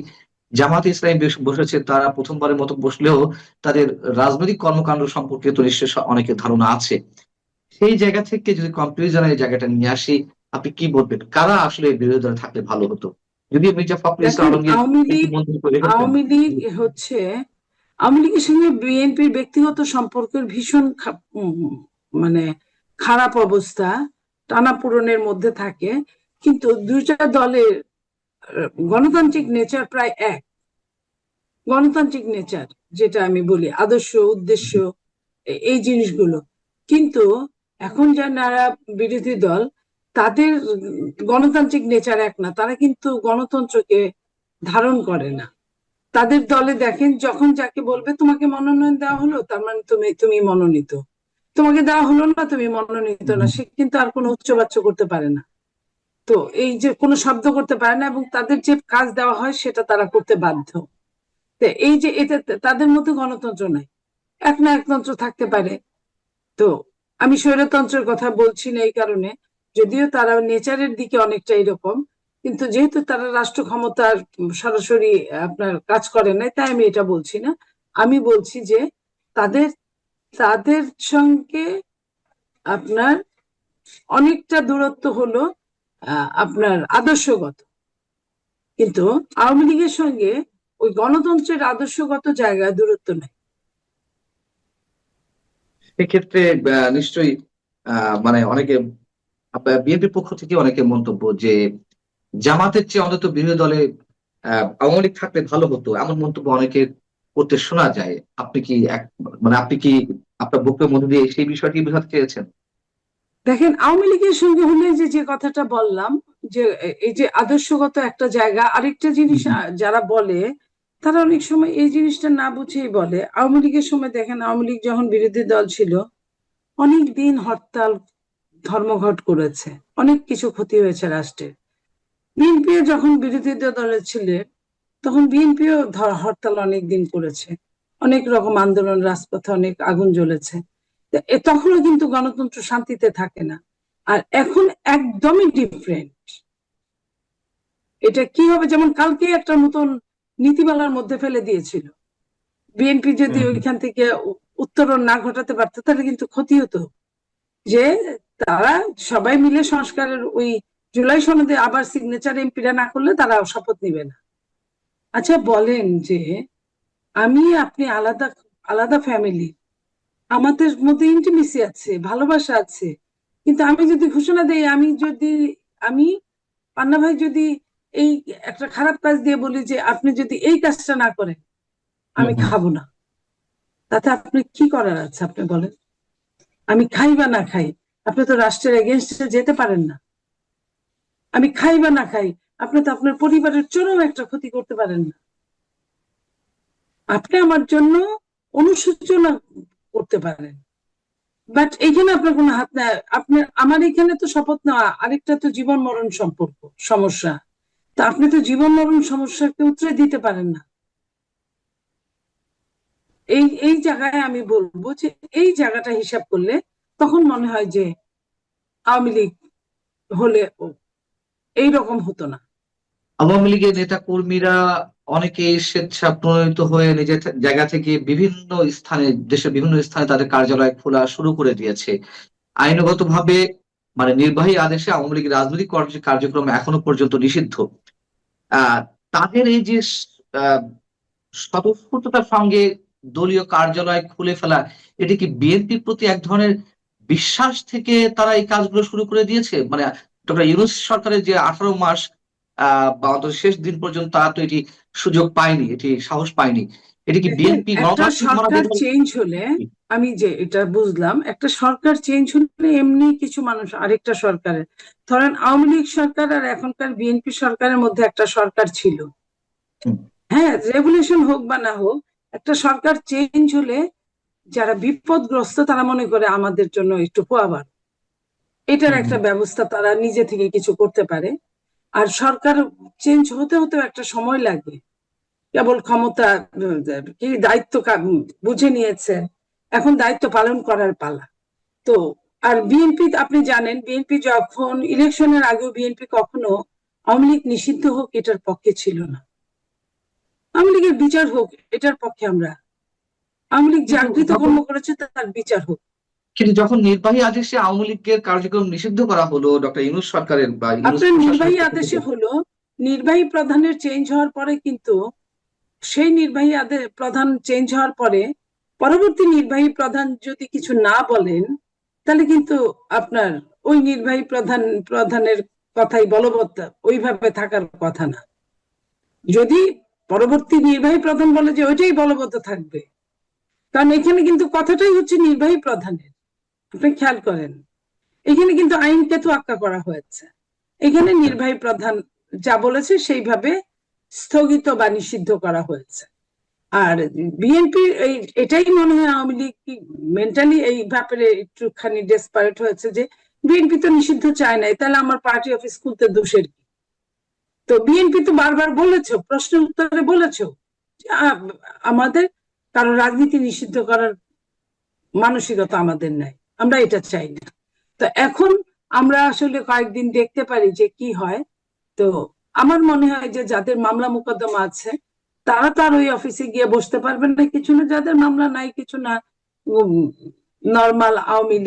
জামাত ইসলামী বসেছে, তারা প্রথমবারের মতো বসলেও তাদের রাজনৈতিক কর্মকাণ্ড সম্পর্কে তো নিশ্চয়ই অনেকের ধারণা আছে, সেই জায়গা থেকে যদি কম্পারিজনের এই জায়গাটা নিয়ে আসি, আপনি কি বলবেন কারা আসলে বিরোধী দলে থাকলে ভালো হতো? যদিও মির্জা ফখরুল ইসলাম আলমগীর মন্ত্রী করে রেখেছেন। আওয়ামী লীগ হচ্ছে, আওয়ামী লীগের সঙ্গে বিএনপির ব্যক্তিগত সম্পর্কের ভীষণ মানে খারাপ অবস্থা, টানাপোড়েনের মধ্যে থাকে। কিন্তু দুইটা দলের গণতান্ত্রিক নেচার প্রায় এক। গণতান্ত্রিক নেচার, যেটা আমি বলি, আদর্শ, উদ্দেশ্য, এই জিনিসগুলো। কিন্তু এখন যারা বিরোধী দল, তাদের গণতান্ত্রিক নেচার এক না। তারা কিন্তু গণতন্ত্রকে ধারণ করে না। তাদের দলে দেখেন, যখন যাকে বলবে তোমাকে মনোনয়ন দেওয়া হলো, তার মানে তুমি মনোনীত, তোমাকে দেওয়া হলো না, তুমি মনোনীত না, সে কিন্তু আর কোনো উচ্চবাচ্য করতে পারে না। তো এই যে কোনো শব্দ করতে পারে না, এবং তাদের যে কাজ দেওয়া হয় সেটা তারা করতে বাধ্য। তো এই যে এটা, তাদের মধ্যে গণতন্ত্র নাই, এক না একতন্ত্র থাকতে পারে। তো আমি স্বৈরতন্ত্রের কথা বলছি না এই কারণে, যদিও তারা নেচারের দিকে অনেকটা এরকম, কিন্তু যেহেতু তারা রাষ্ট্র ক্ষমতার সরাসরি আপনার কাজ করে নাই, তাই আমি এটা বলছি না। আমি বলছি যে তাদের তাদের সঙ্গে আপনার অনেকটা দূরত্ব হলো আপনার আদর্শগত। কিন্তু আওয়ামী লীগের সঙ্গে ওই গণতন্ত্রের আদর্শগত জায়গায় দূরত্ব নেই। সেক্ষেত্রে নিশ্চয়ই মানে অনেকে বিএনপির পক্ষ থেকে অনেকে মন্তব্য যে জামাতের চেয়ে অন্তত বিরোধী দলে আওয়ামী লীগ থাকলে ভালো হতো, এমন মন্তব্য অনেকে করতে শোনা যায়। আপনি কি মানে আপনি কি আপনার বক্তব্যের মধ্যে দিয়ে সেই বিষয়টি বোঝাতে চেয়েছেন? দেখেন, আওয়ামী লীগের সঙ্গে হলে যে কথাটা বললাম, যে এই যে আদর্শগত একটা জায়গা, আরেকটা জিনিস যারা বলে, তারা অনেক সময় এই জিনিসটা না বুঝেই বলে। আওয়ামী লীগের সময় দেখেন, আওয়ামী লীগ যখন বিরোধী দল ছিল, অনেক দিন হরতাল ধর্মঘট করেছে, অনেক কিছু ক্ষতি হয়েছে রাষ্ট্রের। বিএনপিও যখন বিরোধী দলে ছিল, তখন বিএনপিও হরতাল অনেক দিন করেছে, অনেক রকম আন্দোলন, রাজপথে অনেক আগুন জ্বলেছে। তখনও কিন্তু গণতন্ত্র শান্তিতে থাকে না। আর এখন একদমই ডিফারেন্ট। এটা কি হবে, যেমন কালকে একটা নতুন নীতিমালার মধ্যে ফেলে দিয়েছিল, বিএনপি যদি ওইখান থেকে উত্তরণ না ঘটাতে পারতো, তাহলে কিন্তু ক্ষতি হতো। যে তারা সবাই মিলে সংস্কারের ওই জুলাই সনদে আবার সিগনেচার এমপিরা না করলে তারা শপথ নিবে না। আচ্ছা বলেন যে আমি আপনি আলাদা আলাদা ফ্যামিলি, আমাদের মধ্যে ইন্টিমেসি আছে, ভালোবাসা আছে, কিন্তু আমি যদি ঘোষণা দেই, আমি পান্না ভাই যদি এই একটা খারাপ কাজ দিয়ে বলি যে আপনি যদি এই কাজটা না করেন আমি খাবো না, তাতে আপনি কি করার আছে আপনি বলেন? আমি খাই বা না খাই, আপনি তো রাষ্ট্রের এগেনস্টে যেতে পারেন না। আমি খাই বা না খাই, আপনি তো আপনার পরিবারের চরম একটা ক্ষতি করতে পারেন না। আপনি আমার জন্য অনুশোচনা করতে পারেন, বাট এইখানে আপনার কোনো হাত নাই। আপনার আমার এখানে তো শপথ নেওয়া, আরেকটা তো জীবন মরণ সম্পর্ক সমস্যা, তা আপনি তো জীবন মরণ সমস্যাকে উতরে দিতে পারেন না। এই এই জায়গায় আমি বলবো যে এই জায়গাটা হিসাব করলে তখন মনে হয় যে আওয়ামী লীগ হলে এইরকম হতো না। আওয়ামী লীগের নেতা কর্মীরা অনেকে স্বেচ্ছা প্রণোদিত হয়ে নিজের জায়গা থেকে বিভিন্ন স্থানে, দেশের বিভিন্ন স্থানে তাদের কার্যালয় খোলা শুরু করে দিয়েছে। আইনগতভাবে মানে নির্বাহী আদেশে আওয়ামী লীগের রাজনৈতিক কার্যক্রম এখনো পর্যন্ত নিষিদ্ধ। তাদের এই যে আহ, স্বতঃস্ফূর্ততার সঙ্গে দলীয় কার্যালয় খুলে ফেলা, এটি কি বিএনপির প্রতি এক ধরনের বিশ্বাস থেকে তারা এই কাজগুলো শুরু করে দিয়েছে? মানে ডক্টর ইউনূস সরকারের যে 18 মাস বা অন্তত শেষ দিন পর্যন্ত তারা তো এটি সুযোগ পায়নি, এটি সাহস পায়নি। এটি কি বিএনপি একটা সরকার চেঞ্জ হলে, আমি যে এটা বুঝলাম, একটা সরকার চেঞ্জ হলে এমনি কিছু মানুষ আরেকটা সরকারের, ধরেন আওয়ামী লীগ সরকার আর এখনকার বিএনপি সরকারের মধ্যে একটা সরকার ছিল, হ্যাঁ, রেভলিউশন হোক বা না হোক, একটা সরকার চেঞ্জ হলে যারা বিপদগ্রস্ত তারা মনে করে আমাদের জন্য একটু পোয়াবার, এটার একটা ব্যবস্থা তারা নিজে থেকে কিছু করতে পারে। আর সরকার চেঞ্জ হতে হতেও একটা সময় লাগে, কেবল ক্ষমতা কি দায়িত্ব বুঝে নিয়েছে, এখন দায়িত্ব পালন করার পালা। তো আর বিএনপি আপনি জানেন, বিএনপি যখন ইলেকশনের আগেও বিএনপি কখনো আওয়ামী লীগ নিষিদ্ধ হোক এটার পক্ষে ছিল না, আওয়ামী লীগের বিচার হোক এটার পক্ষে আমরা, আওয়ামী লীগ জাগৃত কর্ম করেছে তার বিচার হোক। কিন্তু যখন নির্বাহী আদেশে আওয়ামী লীগের কার্যক্রম নিষিদ্ধ করা হলো ডক্টর ইউনূস সরকারের বা আপনার নির্বাহী আদেশে হলো, নির্বাহী প্রধানের চেঞ্জ হওয়ার পরে কিন্তু সেই নির্বাহী প্রধান চেঞ্জ হওয়ার পরে পরবর্তী নির্বাহী প্রধান যদি কিছু না বলেন তাহলে কিন্তু আপনার ওই নির্বাহী প্রধানের কথাই বলবৎ ওইভাবে থাকার কথা না। যদি পরবর্তী নির্বাহী প্রধান বলে যে ওইটাই বলবৎ থাকবে, কারণ এখানে কিন্তু কথাটাই হচ্ছে নির্বাহী প্রধানের। আপনি খেয়াল করেন এখানে কিন্তু আইনকে তোয়াক্কা করা হয়েছে, এখানে নির্বাহী প্রধান যা বলেছে সেইভাবে স্থগিত বা নিষিদ্ধ করা হয়েছে। আর বিএনপি এটাই মনে হয় আওয়ামী লীগ মেন্টালি এই ব্যাপারে একটুখানি ডেসপারেট হয়েছে যে বিএনপি তো নিষিদ্ধ চায় নাই, তাহলে আমার পার্টি অফিস খুলতে দোষের কি? তো বিএনপি তো বারবার বলেছ, প্রশ্নের উত্তরে বলেছ আমাদের কারো রাজনীতি নিষিদ্ধ করার মানসিকতা আমাদের নাই, আমরা এটা চাই না। তো এখন আমরা আসলে কয়েকদিন দেখতে পারি যে কি হয়। তো আমার মনে হয় যে যাদের মামলা মোকদ্দমা আছে তারা তার ওই অফিসে গিয়ে বসতে পারবেন না, কিছু না, যাদের মামলা নাই কিছু না, নর্মাল আওয়ামী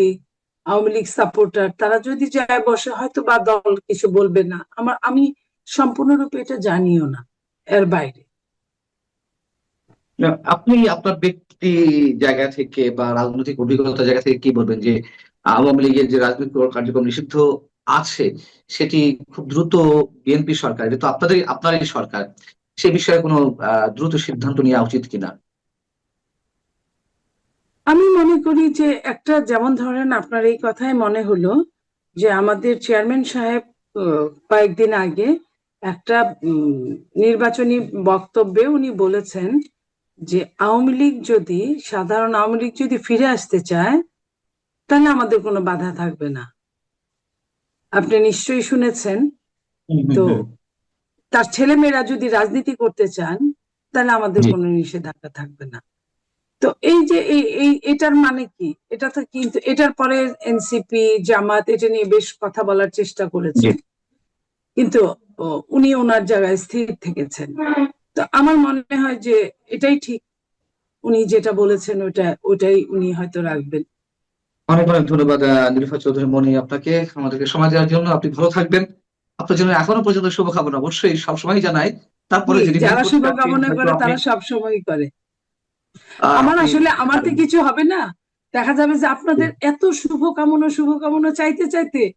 লীগ সাপোর্টার, তারা যদি যায় বসে হয়তো বা দল কিছু বলবে না। আমি সম্পূর্ণরূপে এটা জানিও না, এর বাইরে। আপনি আপনার ব্যক্তি জায়গা থেকে বা রাজনৈতিক অভিজ্ঞতা জায়গা থেকে কি বলবেন যে আওয়ামী লীগের যে রাজনৈতিক কার্যক্রম নিষিদ্ধ আছে সেটি খুব দ্রুত বিএনপি সরকার, এটা তো আপনারই সরকার, সে বিষয়ে কোনো দ্রুত সিদ্ধান্ত নেওয়া উচিত কিনা? আমি মনে করি যে একটা, যেমন ধরেন আপনার এই কথায় মনে হলো যে আমাদের চেয়ারম্যান সাহেব কয়েকদিন আগে একটা নির্বাচনী বক্তব্যে উনি বলেছেন যে সাধারণ আওয়ামী লীগ যদি ফিরে আসতে চায় তাহলে আমাদের কোনো বাধা থাকবে না। আপনি নিশ্চয়ই শুনেছেন। তো তার ছেলেমেয়েরা যদি রাজনীতি করতে চান তাহলে আমাদের কোনো নিষেধাজ্ঞা থাকবে না। তো এই যে এটার মানে কি? এটা তো কিন্তু এটার পরে এনসিপি জামাত এটা নিয়ে বেশ কথা বলার চেষ্টা করেছে, কিন্তু উনি ওনার জায়গায় স্থির থেকেছেন। তো আমার মনে হয় যে এটাই ঠিক, উনি যেটা বলেছেন ওটাই উনি হয়তো রাখবেন। অনেক অনেক ধন্যবাদ নীলুফা চৌধুরী মনি আপনাকে আমাদেরকে সময় দেওয়ার জন্য। আপনি ভালো থাকবেন। আপনার জন্য এখনো পর্যন্ত শুভকামনা অবশ্যই সবসময় জানাই। তারপরে জি, যিনি যারা হেল্প করতে শুভকামনা চাচ্ছেন, করে হয়তো তারা আপনি সব সময় করে। আমার আসলে আমার তো কিছু হবে না, দেখা যাবে যে আপনাদের এত শুভকামনা চাইতে চাইতে